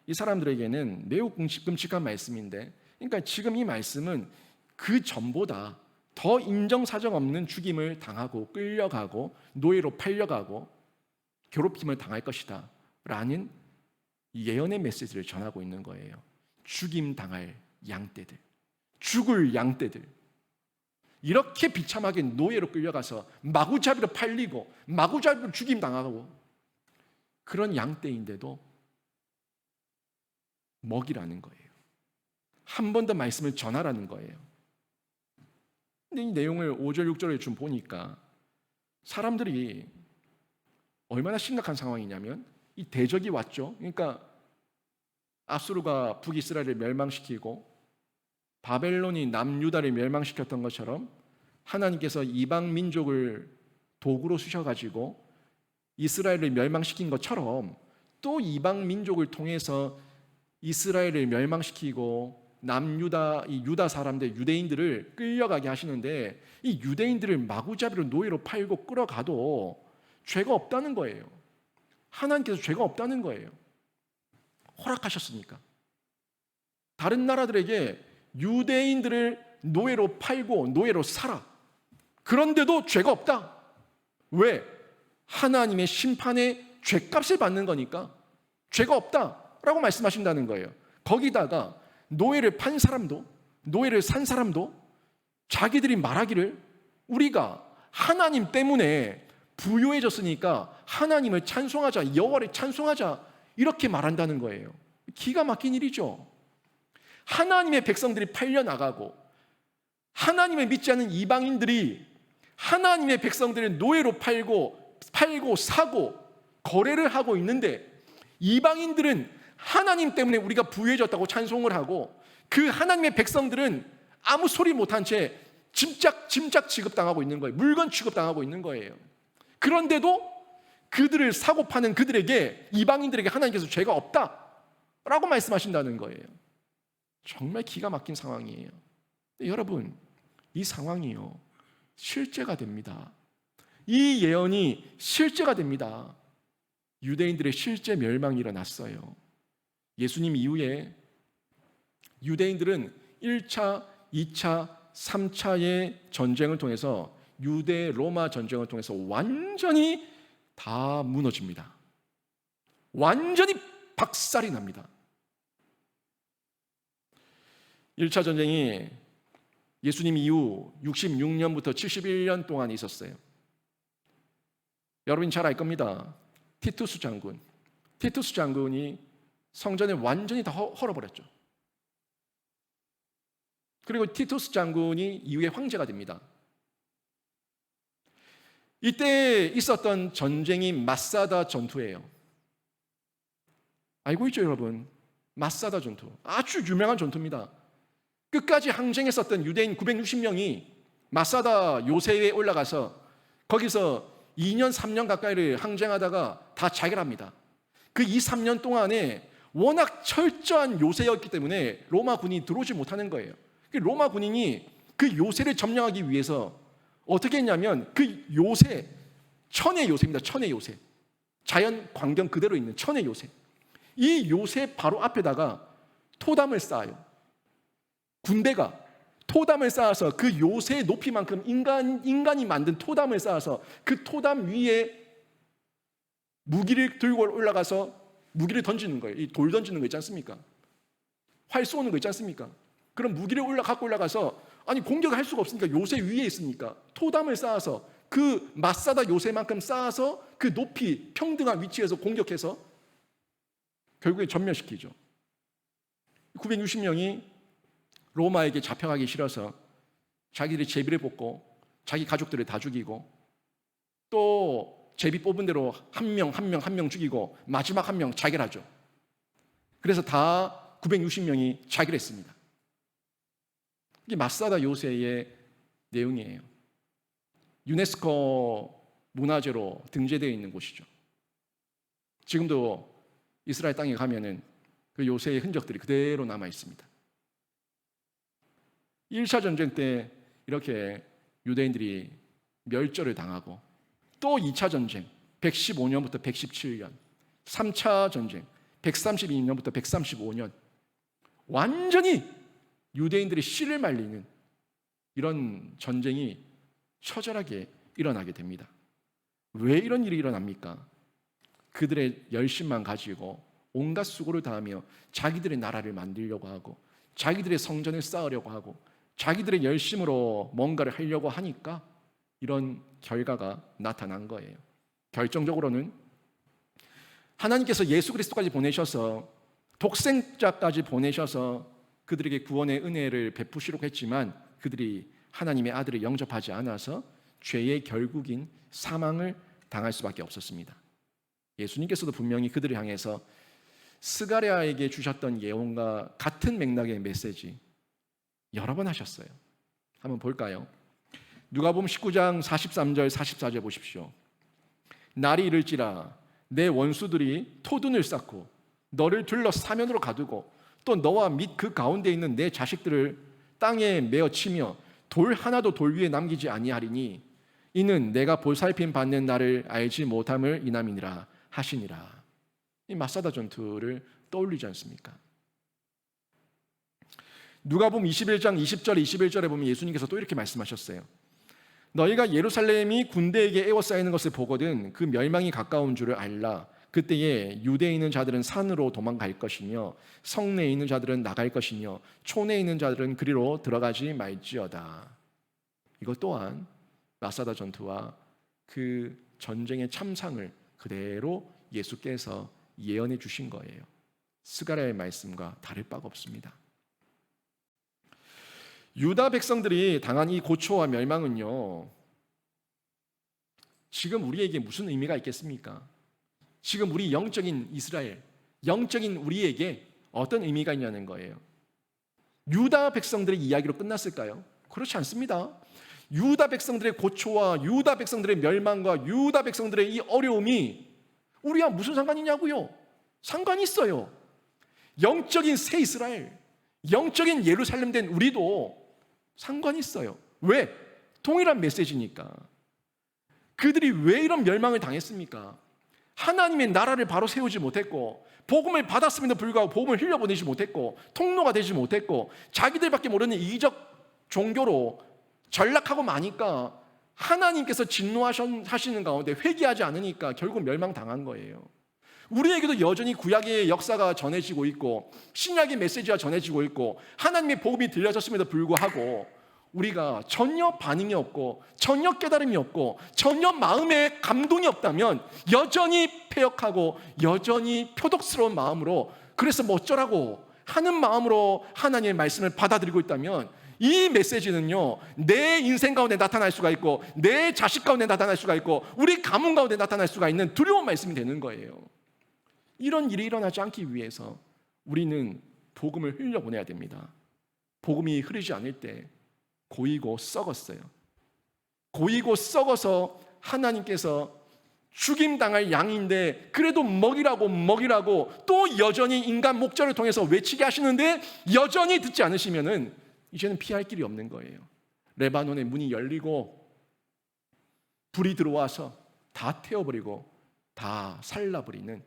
이 사람들에게는 매우 끔찍한 말씀인데, 그러니까 지금 이 말씀은 그 전보다 더 인정사정 없는 죽임을 당하고 끌려가고 노예로 팔려가고 괴롭힘을 당할 것이다 라는 예언의 메시지를 전하고 있는 거예요. 죽임 당할 양떼들, 죽을 양떼들, 이렇게 비참하게 노예로 끌려가서 마구잡이로 팔리고 마구잡이로 죽임당하고 그런 양떼인데도 먹이라는 거예요. 한 번 더 말씀을 전하라는 거예요. 근데 이 내용을 5절 6절에 좀 보니까 사람들이 얼마나 심각한 상황이냐면 이 대적이 왔죠. 그러니까 아수르가 북이스라엘을 멸망시키고 바벨론이 남유다를 멸망시켰던 것처럼 하나님께서 이방 민족을 도구로 쓰셔가지고 이스라엘을 멸망시킨 것처럼 또 이방 민족을 통해서 이스라엘을 멸망시키고 남유다 이 유다 사람들 유대인들을 끌려가게 하시는데 이 유대인들을 마구잡이로 노예로 팔고 끌어가도 죄가 없다는 거예요. 하나님께서 죄가 없다는 거예요. 허락하셨으니까. 다른 나라들에게 유대인들을 노예로 팔고 노예로 살아. 그런데도 죄가 없다. 왜? 하나님의 심판의 죄값을 받는 거니까 죄가 없다라고 말씀하신다는 거예요. 거기다가 노예를 판 사람도 노예를 산 사람도 자기들이 말하기를 우리가 하나님 때문에 부유해졌으니까 하나님을 찬송하자, 여호와를 찬송하자 이렇게 말한다는 거예요. 기가 막힌 일이죠. 하나님의 백성들이 팔려나가고 하나님을 믿지 않는 이방인들이 하나님의 백성들을 노예로 팔고 사고 거래를 하고 있는데 이방인들은 하나님 때문에 우리가 부유해졌다고 찬송을 하고 그 하나님의 백성들은 아무 소리 못한 채 짐작 취급당하고 있는 거예요. 물건 취급당하고 있는 거예요. 그런데도 그들을 사고 파는 그들에게 이방인들에게 하나님께서 죄가 없다라고 말씀하신다는 거예요. 정말 기가 막힌 상황이에요. 여러분, 이 상황이요 실제가 됩니다. 이 예언이 실제가 됩니다. 유대인들의 실제 멸망이 일어났어요. 예수님 이후에 유대인들은 1차, 2차, 3차의 전쟁을 통해서 유대 로마 전쟁을 통해서 완전히 다 무너집니다. 완전히 박살이 납니다. 1차 전쟁이 예수님 이후 66년부터 71년 동안 있었어요. 여러분이 잘 알 겁니다. 티투스 장군이 성전을 완전히 다 헐어버렸죠. 그리고 티투스 장군이 이후에 황제가 됩니다. 이때 있었던 전쟁이 마사다 전투예요. 알고 있죠, 여러분? 마사다 전투. 아주 유명한 전투입니다. 끝까지 항쟁했었던 유대인 960명이 마사다 요새에 올라가서 거기서 2년, 3년 가까이를 항쟁하다가 다 자결합니다. 그 2, 3년 동안에 워낙 철저한 요새였기 때문에 로마 군이 들어오지 못하는 거예요. 로마 군인이 그 요새를 점령하기 위해서 어떻게 했냐면 그 요새, 천의 요새입니다. 천의 요새. 자연 광경 그대로 있는 천의 요새. 이 요새 바로 앞에다가 토담을 쌓아요. 군대가 토담을 쌓아서 그 요새의 높이만큼 인간이 만든 토담을 쌓아서 그 토담 위에 무기를 들고 올라가서 무기를 던지는 거예요. 이 돌 던지는 거 있지 않습니까? 활 쏘는 거 있지 않습니까? 그럼 무기를 갖고 올라가서 아니 공격을 할 수가 없으니까 요새 위에 있으니까 토담을 쌓아서 그 마사다 요새만큼 쌓아서 그 높이 평등한 위치에서 공격해서 결국에 전멸시키죠. 960명이 로마에게 잡혀가기 싫어서 자기들이 제비를 뽑고 자기 가족들을 다 죽이고 또 제비 뽑은 대로 한 명 죽이고 마지막 한 명 자결하죠. 그래서 다 960명이 자결했습니다. 이게 마사다 요새의 내용이에요. 유네스코 문화재로 등재되어 있는 곳이죠. 지금도 이스라엘 땅에 가면은 그 요새의 흔적들이 그대로 남아 있습니다. 1차 전쟁 때 이렇게 유대인들이 멸절을 당하고 또 2차 전쟁 115년부터 117년 3차 전쟁 132년부터 135년 완전히 유대인들이 씨를 말리는 이런 전쟁이 처절하게 일어나게 됩니다. 왜 이런 일이 일어납니까? 그들의 열심만 가지고 온갖 수고를 다하며 자기들의 나라를 만들려고 하고 자기들의 성전을 쌓으려고 하고 자기들의 열심으로 뭔가를 하려고 하니까 이런 결과가 나타난 거예요. 결정적으로는 하나님께서 예수 그리스도까지 보내셔서 독생자까지 보내셔서 그들에게 구원의 은혜를 베푸시려고 했지만 그들이 하나님의 아들을 영접하지 않아서 죄의 결국인 사망을 당할 수밖에 없었습니다. 예수님께서도 분명히 그들을 향해서 스가랴에게 주셨던 예언과 같은 맥락의 메시지 여러 번 하셨어요. 한번 볼까요? 누가복음 19장 43절 44절 보십시오. 날이 이를지라 내 원수들이 토둔을 쌓고 너를 들러 사면으로 가두고 또 너와 및 그 가운데 있는 내 자식들을 땅에 메어 치며 돌 하나도 돌 위에 남기지 아니하리니 이는 내가 보살핌 받는 나를 알지 못함을 인함이니라 하시니라. 이 마사다 전투를 떠올리지 않습니까? 누가복음 21장 20절 21절에 보면 예수님께서 또 이렇게 말씀하셨어요. 너희가 예루살렘이 군대에게 에워싸이는 것을 보거든 그 멸망이 가까운 줄을 알라. 그때에 유대에 있는 자들은 산으로 도망갈 것이며 성내에 있는 자들은 나갈 것이며 촌에 있는 자들은 그리로 들어가지 말지어다. 이것 또한 마사다 전투와 그 전쟁의 참상을 그대로 예수께서 예언해 주신 거예요. 스가랴의 말씀과 다를 바가 없습니다. 유다 백성들이 당한 이 고초와 멸망은요, 지금 우리에게 무슨 의미가 있겠습니까? 지금 우리 영적인 이스라엘, 영적인 우리에게 어떤 의미가 있냐는 거예요. 유다 백성들의 이야기로 끝났을까요? 그렇지 않습니다. 유다 백성들의 고초와 유다 백성들의 멸망과 유다 백성들의 이 어려움이 우리와 무슨 상관이 있냐고요? 상관이 있어요. 영적인 새 이스라엘, 영적인 예루살렘 된 우리도 상관이 있어요. 왜? 동일한 메시지니까. 그들이 왜 이런 멸망을 당했습니까? 하나님의 나라를 바로 세우지 못했고 복음을 받았음에도 불구하고 복음을 흘려보내지 못했고 통로가 되지 못했고 자기들밖에 모르는 이기적 종교로 전락하고 마니까 하나님께서 진노하시는 가운데 회개하지 않으니까 결국 멸망당한 거예요. 우리에게도 여전히 구약의 역사가 전해지고 있고 신약의 메시지가 전해지고 있고 하나님의 복음이 들려졌음에도 불구하고 우리가 전혀 반응이 없고 전혀 깨달음이 없고 전혀 마음에 감동이 없다면 여전히 패역하고 여전히 표독스러운 마음으로 그래서 뭐 어쩌라고 하는 마음으로 하나님의 말씀을 받아들이고 있다면 이 메시지는요, 내 인생 가운데 나타날 수가 있고 내 자식 가운데 나타날 수가 있고 우리 가문 가운데 나타날 수가 있는 두려운 말씀이 되는 거예요. 이런 일이 일어나지 않기 위해서 우리는 복음을 흘려보내야 됩니다. 복음이 흐르지 않을 때 고이고 썩었어요. 고이고 썩어서 하나님께서 죽임당할 양인데 그래도 먹이라고 또 여전히 인간 목자를 통해서 외치게 하시는데 여전히 듣지 않으시면은 이제는 피할 길이 없는 거예요. 레바논의 문이 열리고 불이 들어와서 다 태워버리고 다 살라버리는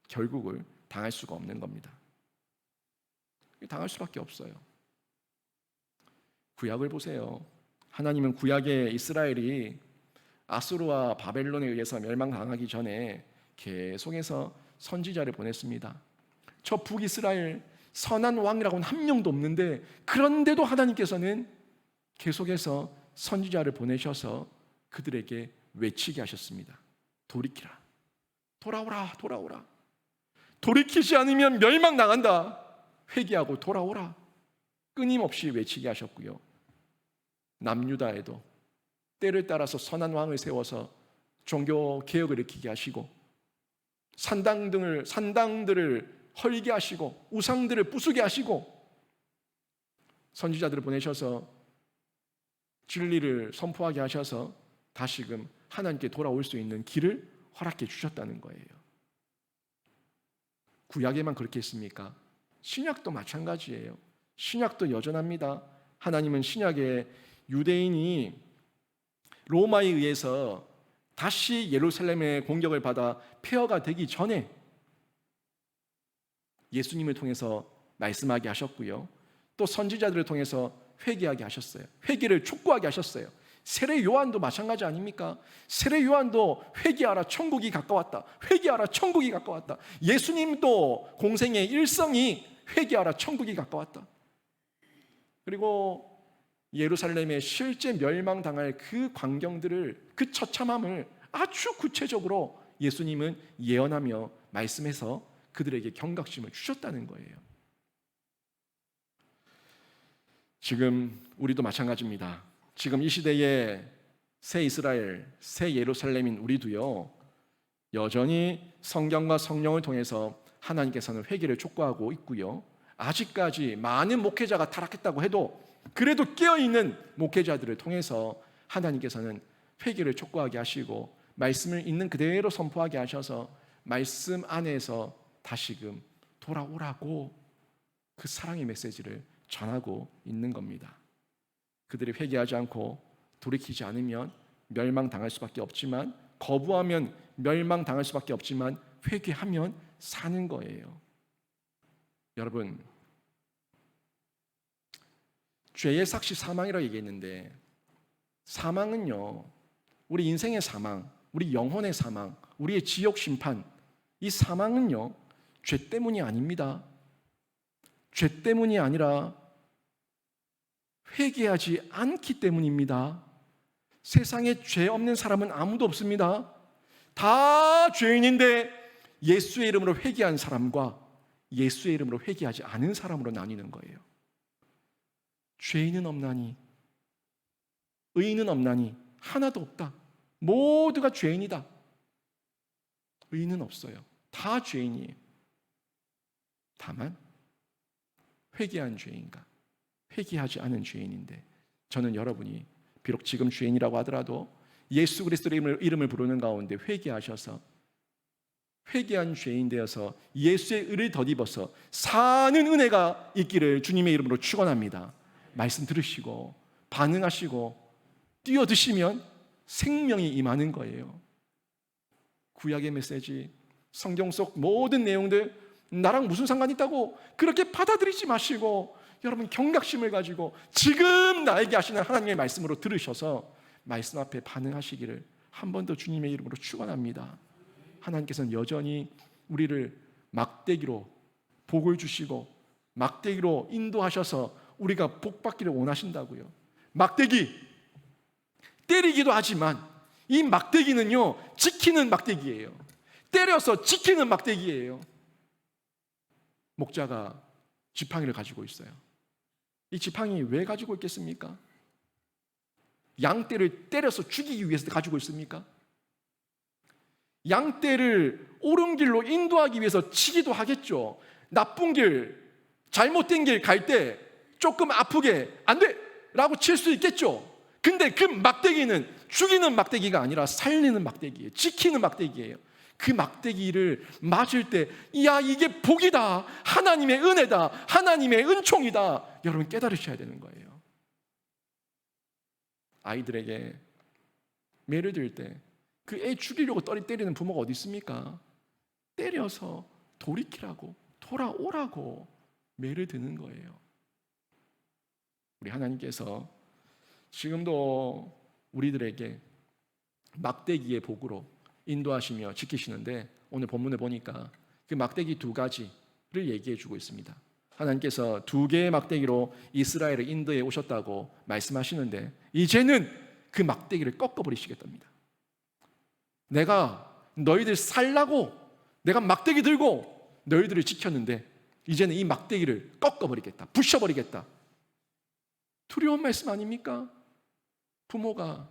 결국을 당할 수가 없는 겁니다. 당할 수밖에 없어요. 구약을 보세요. 하나님은 구약의 이스라엘이 아수르와 바벨론에 의해서 멸망당하기 전에 계속해서 선지자를 보냈습니다. 저 북이스라엘 선한 왕이라고는 한 명도 없는데 그런데도 하나님께서는 계속해서 선지자를 보내셔서 그들에게 외치게 하셨습니다. 돌이키라. 돌아오라. 돌아오라. 돌이키지 않으면 멸망당한다. 회개하고 돌아오라. 끊임없이 외치게 하셨고요. 남유다에도 때를 따라서 선한 왕을 세워서 종교 개혁을 일으키게 하시고 산당들을 헐게 하시고 우상들을 부수게 하시고 선지자들을 보내셔서 진리를 선포하게 하셔서 다시금 하나님께 돌아올 수 있는 길을 허락해 주셨다는 거예요. 구약에만 그렇게 했습니까? 신약도 마찬가지예요. 신약도 여전합니다. 하나님은 신약에 유대인이 로마에 의해서 다시 예루살렘의 공격을 받아 폐허가 되기 전에 예수님을 통해서 말씀하게 하셨고요. 또 선지자들을 통해서 회개하게 하셨어요. 회개를 촉구하게 하셨어요. 세례 요한도 마찬가지 아닙니까? 세례 요한도 회개하라 천국이 가까웠다. 회개하라 천국이 가까웠다. 예수님도 공생의 일성이 회개하라 천국이 가까웠다. 그리고 예루살렘의 실제 멸망당할 그 광경들을 그 처참함을 아주 구체적으로 예수님은 예언하며 말씀해서 그들에게 경각심을 주셨다는 거예요. 지금 우리도 마찬가지입니다. 지금 이 시대의 새 이스라엘, 새 예루살렘인 우리도요, 여전히 성경과 성령을 통해서 하나님께서는 회개를 촉구하고 있고요. 아직까지 많은 목회자가 타락했다고 해도 그래도 깨어있는 목회자들을 통해서 하나님께서는 회개를 촉구하게 하시고 말씀을 있는 그대로 선포하게 하셔서 말씀 안에서 다시금 돌아오라고 그 사랑의 메시지를 전하고 있는 겁니다. 그들이 회개하지 않고 돌이키지 않으면 멸망당할 수밖에 없지만, 거부하면 멸망당할 수밖에 없지만 회개하면 사는 거예요. 여러분, 죄의 삭시 사망이라고 얘기했는데, 사망은요, 우리 인생의 사망, 우리 영혼의 사망, 우리의 지옥 심판, 이 사망은요 죄 때문이 아닙니다. 죄 때문이 아니라 회개하지 않기 때문입니다. 세상에 죄 없는 사람은 아무도 없습니다. 다 죄인인데 예수의 이름으로 회개한 사람과 예수의 이름으로 회개하지 않은 사람으로 나뉘는 거예요. 죄인은 없나니, 의인은 없나니, 하나도 없다. 모두가 죄인이다. 의인은 없어요. 다 죄인이에요. 다만 회개한 죄인과 회개하지 않은 죄인인데, 저는 여러분이 비록 지금 죄인이라고 하더라도 예수 그리스도의 이름을 부르는 가운데 회개하셔서 회개한 죄인 되어서 예수의 의를 덧입어서 사는 은혜가 있기를 주님의 이름으로 축원합니다. 말씀 들으시고 반응하시고 뛰어드시면 생명이 임하는 거예요. 구약의 메시지, 성경 속 모든 내용들 나랑 무슨 상관이 있다고 그렇게 받아들이지 마시고, 여러분 경각심을 가지고 지금 나에게 하시는 하나님의 말씀으로 들으셔서 말씀 앞에 반응하시기를 한 번 더 주님의 이름으로 축원합니다. 하나님께서는 여전히 우리를 막대기로 복을 주시고 막대기로 인도하셔서 우리가 복받기를 원하신다고요. 막대기, 때리기도 하지만 이 막대기는요 지키는 막대기예요. 때려서 지키는 막대기예요. 목자가 지팡이를 가지고 있어요. 이 지팡이 왜 가지고 있겠습니까? 양떼를 때려서 죽이기 위해서 가지고 있습니까? 양떼를 옳은 길로 인도하기 위해서 치기도 하겠죠. 나쁜 길, 잘못된 길 갈 때 조금 아프게 안 돼! 라고 칠 수 있겠죠. 근데 그 막대기는 죽이는 막대기가 아니라 살리는 막대기예요. 지키는 막대기예요. 그 막대기를 맞을 때, 야, 이게 복이다, 하나님의 은혜다, 하나님의 은총이다, 여러분 깨달으셔야 되는 거예요. 아이들에게 매를 들 때 그 애 죽이려고 때리는 부모가 어디 있습니까? 때려서 돌이키라고, 돌아오라고 매를 드는 거예요. 우리 하나님께서 지금도 우리들에게 막대기의 복으로 인도하시며 지키시는데, 오늘 본문에 보니까 그 막대기 두 가지를 얘기해 주고 있습니다. 하나님께서 두 개의 막대기로 이스라엘을 인도해 오셨다고 말씀하시는데, 이제는 그 막대기를 꺾어버리시겠답니다. 내가 너희들 살라고 내가 막대기 들고 너희들을 지켰는데 이제는 이 막대기를 꺾어버리겠다, 부셔버리겠다. 두려운 말씀 아닙니까? 부모가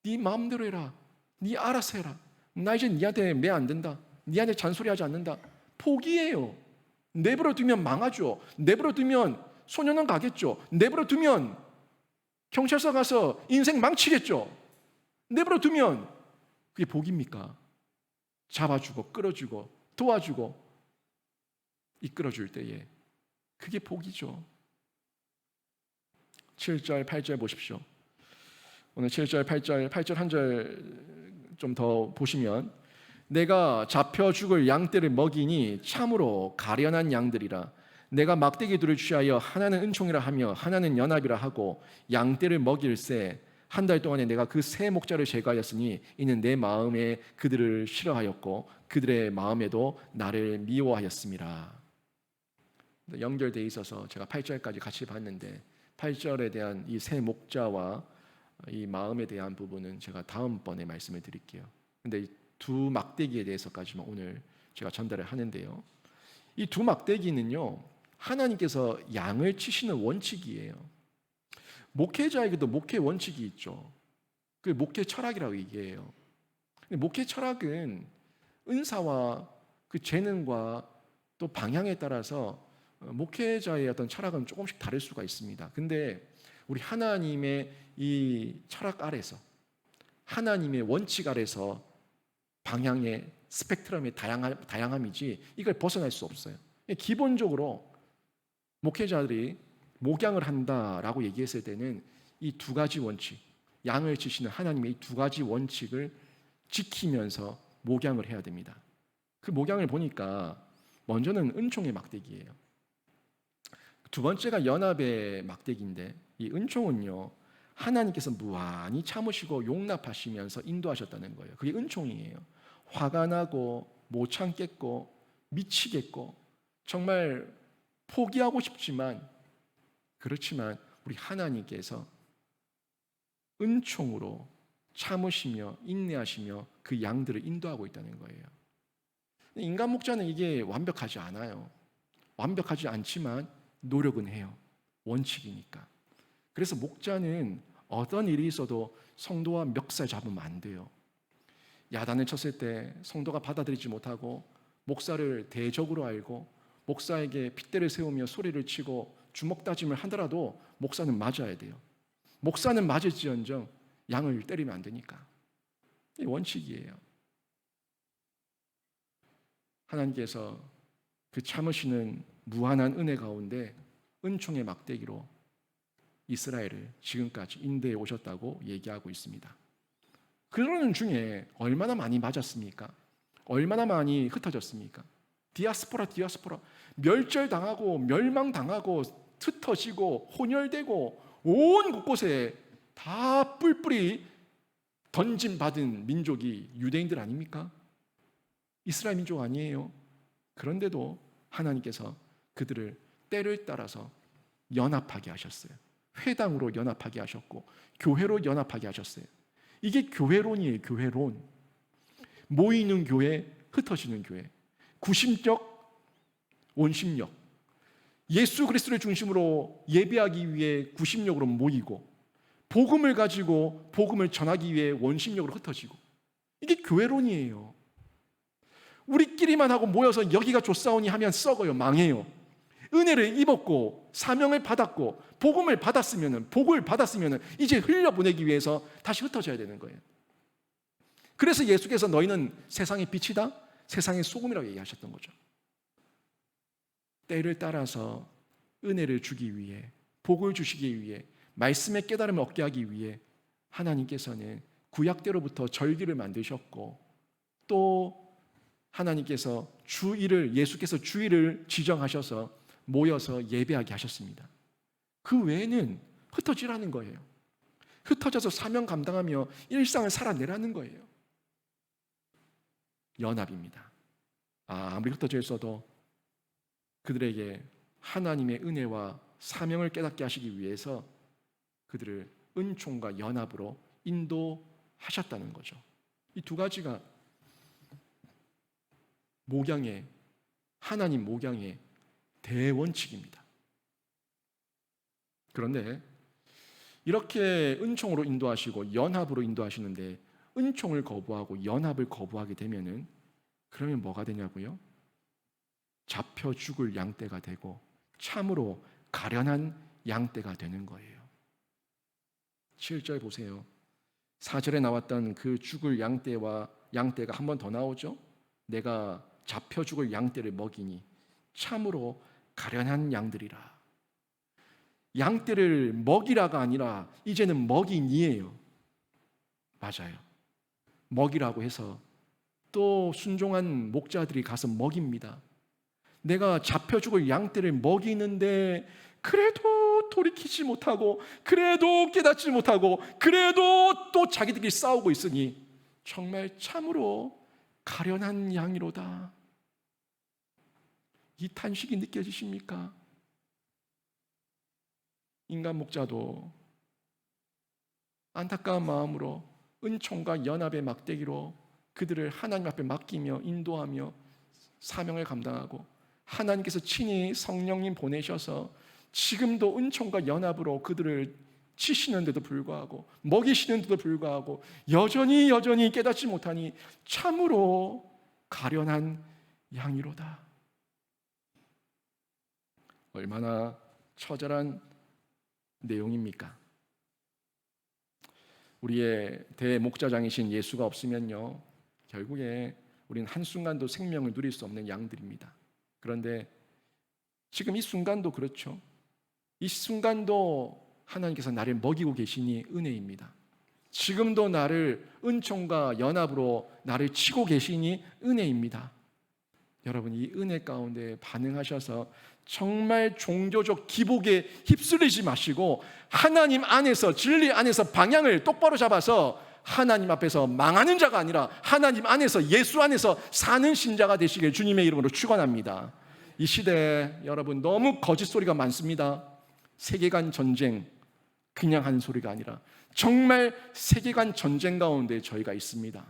네 마음대로 해라, 네 알아서 해라, 나 이제 니한테 매 안 된다, 니한테 잔소리하지 않는다. 포기해요. 내버려 두면 망하죠. 내버려 두면 소년원 가겠죠. 내버려 두면 경찰서 가서 인생 망치겠죠. 내버려 두면 그게 복입니까? 잡아주고 끌어주고 도와주고 이끌어줄 때에 그게 복이죠. 7절 8절 보십시오. 오늘 7절 8절 한 절 좀 더 보시면, 내가 잡혀 죽을 양떼를 먹이니 참으로 가련한 양들이라. 내가 막대기 둘을 취하여 하나는 은총이라 하며 하나는 연합이라 하고 양떼를 먹일새 한 달 동안에 내가 그 세 목자를 제거하였으니 이는 내 마음에 그들을 싫어하였고 그들의 마음에도 나를 미워하였음이라. 연결되어 있어서 제가 8절까지 같이 봤는데 8절에 대한 이 세 목자와 이 마음에 대한 부분은 제가 다음번에 말씀을 드릴게요. 근데 이 두 막대기에 대해서까지만 오늘 제가 전달을 하는데요, 이 두 막대기는요 하나님께서 양을 치시는 원칙이에요. 목회자에게도 목회 원칙이 있죠. 그 목회 철학이라고 얘기해요. 목회 철학은 은사와 그 재능과 또 방향에 따라서 목회자의 어떤 철학은 조금씩 다를 수가 있습니다. 근데 우리 하나님의 이 철학 아래서, 하나님의 원칙 아래서 방향의 스펙트럼의 다양함이지 이걸 벗어날 수 없어요. 기본적으로 목회자들이 목양을 한다라고 얘기했을 때는 이 두 가지 원칙, 양을 치시는 하나님의 이 두 가지 원칙을 지키면서 목양을 해야 됩니다. 그 목양을 보니까 먼저는 은총의 막대기예요. 두 번째가 연합의 막대기인데, 이 은총은요, 하나님께서 무한히 참으시고 용납하시면서 인도하셨다는 거예요. 그게 은총이에요. 화가 나고 못 참겠고 미치겠고 정말 포기하고 싶지만, 그렇지만 우리 하나님께서 은총으로 참으시며 인내하시며 그 양들을 인도하고 있다는 거예요. 인간 목자는 이게 완벽하지 않아요. 완벽하지 않지만 노력은 해요. 원칙이니까. 그래서 목자는 어떤 일이 있어도 성도와 멱살 잡으면 안 돼요. 야단을 쳤을 때 성도가 받아들이지 못하고 목사를 대적으로 알고 목사에게 핏대를 세우며 소리를 치고 주먹 다짐을 하더라도 목사는 맞아야 돼요. 목사는 맞을지언정 양을 때리면 안 되니까. 이 원칙이에요. 하나님께서 그 참으시는 무한한 은혜 가운데 은총의 막대기로 이스라엘을 지금까지 인도해 오셨다고 얘기하고 있습니다. 그러는 중에 얼마나 많이 맞았습니까? 얼마나 많이 흩어졌습니까? 디아스포라 멸절당하고 멸망당하고 흩어지고 혼혈되고 온 곳곳에 다 뿔뿔이 던짐받은 민족이 유대인들 아닙니까? 이스라엘 민족 아니에요. 그런데도 하나님께서 그들을 때를 따라서 연합하게 하셨어요. 회당으로 연합하게 하셨고 교회로 연합하게 하셨어요. 이게 교회론이에요. 교회론. 모이는 교회, 흩어지는 교회. 구심력, 원심력. 예수 그리스도를 중심으로 예배하기 위해 구심력으로 모이고 복음을 가지고 복음을 전하기 위해 원심력으로 흩어지고, 이게 교회론이에요. 우리끼리만 하고 모여서 여기가 좋사오니 하면 썩어요. 망해요. 은혜를 입었고 사명을 받았고 복을 받았으면 이제 흘려보내기 위해서 다시 흩어져야 되는 거예요. 그래서 예수께서 너희는 세상의 빛이다, 세상의 소금이라고 얘기하셨던 거죠. 때를 따라서 은혜를 주기 위해, 복을 주시기 위해, 말씀의 깨달음을 얻게 하기 위해 하나님께서는 구약대로부터 절기를 만드셨고, 또 하나님께서 예수께서 주일을 지정하셔서 모여서 예배하게 하셨습니다. 그 외에는 흩어지라는 거예요. 흩어져서 사명 감당하며 일상을 살아내라는 거예요. 연합입니다. 아무리 흩어져 있어도 그들에게 하나님의 은혜와 사명을 깨닫게 하시기 위해서 그들을 은총과 연합으로 인도하셨다는 거죠. 이 두 가지가 하나님 목양의 대원칙입니다. 그런데 이렇게 은총으로 인도하시고 연합으로 인도하시는데 은총을 거부하고 연합을 거부하게 되면은 그러면 뭐가 되냐고요? 잡혀 죽을 양떼가 되고 참으로 가련한 양떼가 되는 거예요. 7절 보세요. 4절에 나왔던 그 죽을 양떼가 한 번 더 나오죠. 내가 잡혀 죽을 양떼를 먹이니 참으로 가련한 양들이라. 양떼를 먹이라가 아니라 이제는 먹이니예요. 맞아요. 먹이라고 해서 또 순종한 목자들이 가서 먹입니다. 내가 잡혀 죽을 양떼를 먹이는데 그래도 돌이키지 못하고 그래도 깨닫지 못하고 그래도 또 자기들끼리 싸우고 있으니 정말 참으로 가련한 양이로다. 이 탄식이 느껴지십니까? 인간 목자도 안타까운 마음으로 은총과 연합의 막대기로 그들을 하나님 앞에 맡기며 인도하며 사명을 감당하고, 하나님께서 친히 성령님 보내셔서 지금도 은총과 연합으로 그들을 치시는데도 불구하고 먹이시는데도 불구하고 여전히 깨닫지 못하니 참으로 가련한 양이로다. 얼마나 처절한 내용입니까? 우리의 대목자장이신 예수가 없으면요, 결국에 우리는 한순간도 생명을 누릴 수 없는 양들입니다. 그런데 지금 이 순간도 그렇죠. 이 순간도 하나님께서 나를 먹이고 계시니 은혜입니다. 지금도 나를 은총과 연합으로 나를 치고 계시니 은혜입니다. 여러분, 이 은혜 가운데 반응하셔서 정말 종교적 기복에 휩쓸리지 마시고 하나님 안에서, 진리 안에서 방향을 똑바로 잡아서 하나님 앞에서 망하는 자가 아니라 하나님 안에서, 예수 안에서 사는 신자가 되시길 주님의 이름으로 축원합니다. 이 시대에 여러분 너무 거짓 소리가 많습니다. 세계관 전쟁, 그냥 하는 소리가 아니라 정말 세계관 전쟁 가운데 저희가 있습니다.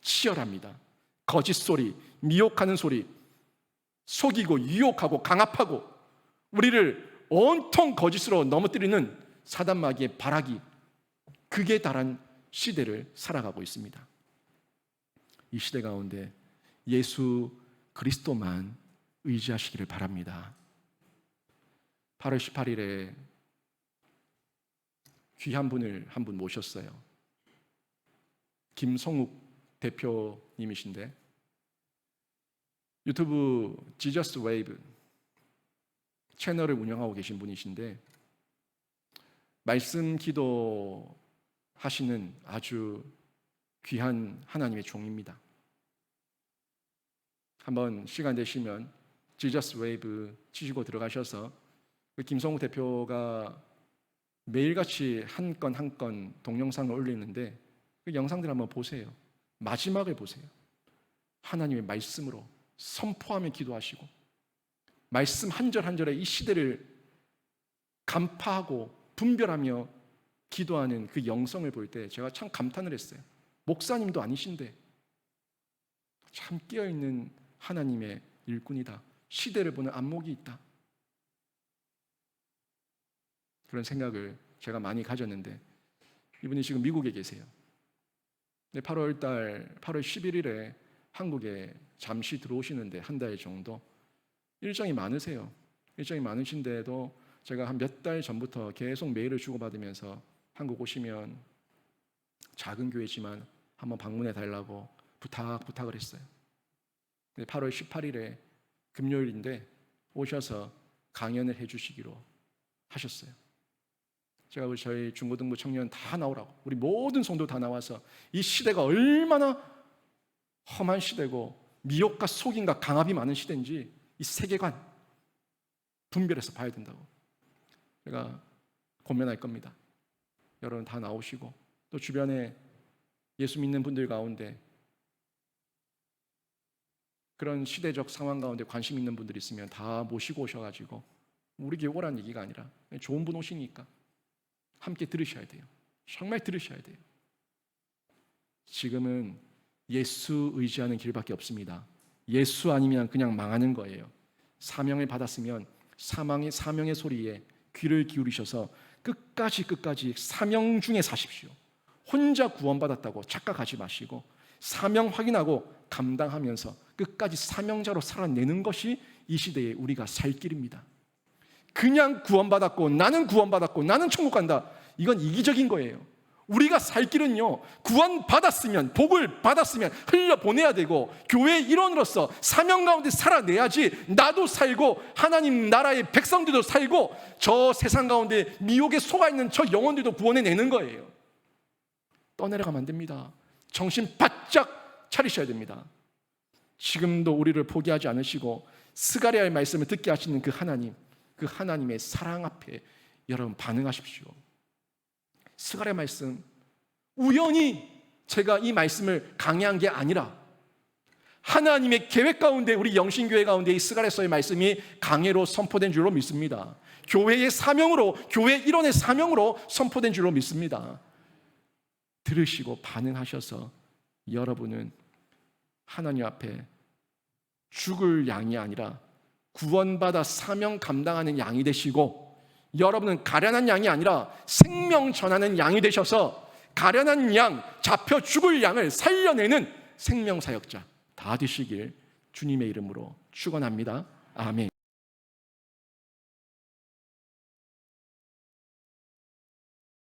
치열합니다. 거짓 소리, 미혹하는 소리, 속이고 유혹하고 강압하고 우리를 온통 거짓으로 넘어뜨리는 사단마귀의 발악이 극에 달한 시대를 살아가고 있습니다. 이 시대 가운데 예수 그리스도만 의지하시기를 바랍니다. 8월 18일에 귀한 분을 한 분 모셨어요. 김성욱 대표님이신데 유튜브 지저스 웨이브 채널을 운영하고 계신 분이신데 말씀 기도 하시는 아주 귀한 하나님의 종입니다. 한번 시간 되시면 지저스 웨이브 치시고 들어가셔서 그 김성욱 대표가 매일같이 한 건 한 건 동영상을 올리는데 그 영상들 한번 보세요. 마지막을 보세요. 하나님의 말씀으로 선포하며 기도하시고 말씀 한 절 한 절에 이 시대를 간파하고 분별하며 기도하는 그 영성을 볼 때 제가 참 감탄을 했어요. 목사님도 아니신데 참 깨어있는 하나님의 일꾼이다. 시대를 보는 안목이 있다. 그런 생각을 제가 많이 가졌는데 이분이 지금 미국에 계세요. 8월 11일에 한국에 잠시 들어오시는데 한 달 정도 일정이 많으세요. 일정이 많으신데도 제가 한 몇 달 전부터 계속 메일을 주고받으면서 한국 오시면 작은 교회지만 한번 방문해 달라고 부탁을 했어요. 8월 18일에 금요일인데 오셔서 강연을 해주시기로 하셨어요. 제가 우리 저희 중고등부 청년 다 나오라고, 우리 모든 성도 다 나와서 이 시대가 얼마나 험한 시대고 미혹과 속임과 강압이 많은 시대인지 이 세계관 분별해서 봐야 된다고 제가 권면할 겁니다. 여러분 다 나오시고 또 주변에 예수 믿는 분들 가운데 그런 시대적 상황 가운데 관심 있는 분들이 있으면 다 모시고 오셔가지고 우리 교회 오라는 얘기가 아니라 좋은 분 오시니까 함께 들으셔야 돼요. 정말 들으셔야 돼요. 지금은 예수 의지하는 길밖에 없습니다. 예수 아니면 그냥 망하는 거예요. 사명을 받았으면 사명의 소리에 귀를 기울이셔서 끝까지 사명 중에 사십시오. 혼자 구원받았다고 착각하지 마시고 사명 확인하고 감당하면서 끝까지 사명자로 살아내는 것이 이 시대에 우리가 살 길입니다. 그냥 구원받았고 나는 천국 간다. 이건 이기적인 거예요. 우리가 살 길은요, 구원받았으면, 복을 받았으면 흘려보내야 되고 교회의 일원으로서 사명 가운데 살아내야지 나도 살고 하나님 나라의 백성들도 살고 저 세상 가운데 미혹에 속아있는 저 영혼들도 구원해내는 거예요. 떠내려가면 안 됩니다. 정신 바짝 차리셔야 됩니다. 지금도 우리를 포기하지 않으시고 스가랴의 말씀을 듣게 하시는 그 하나님, 그 하나님의 사랑 앞에 여러분 반응하십시오. 스가랴 말씀, 우연히 제가 이 말씀을 강의한 게 아니라 하나님의 계획 가운데 우리 영신교회 가운데 이 스가랴서의 말씀이 강해로 선포된 줄로 믿습니다. 교회의 사명으로, 교회 일원의 사명으로 선포된 줄로 믿습니다. 들으시고 반응하셔서 여러분은 하나님 앞에 죽을 양이 아니라 구원받아 사명 감당하는 양이 되시고 여러분은 가련한 양이 아니라 생명 전하는 양이 되셔서 가련한 양, 잡혀 죽을 양을 살려내는 생명사역자 다 되시길 주님의 이름으로 축원합니다. 아멘.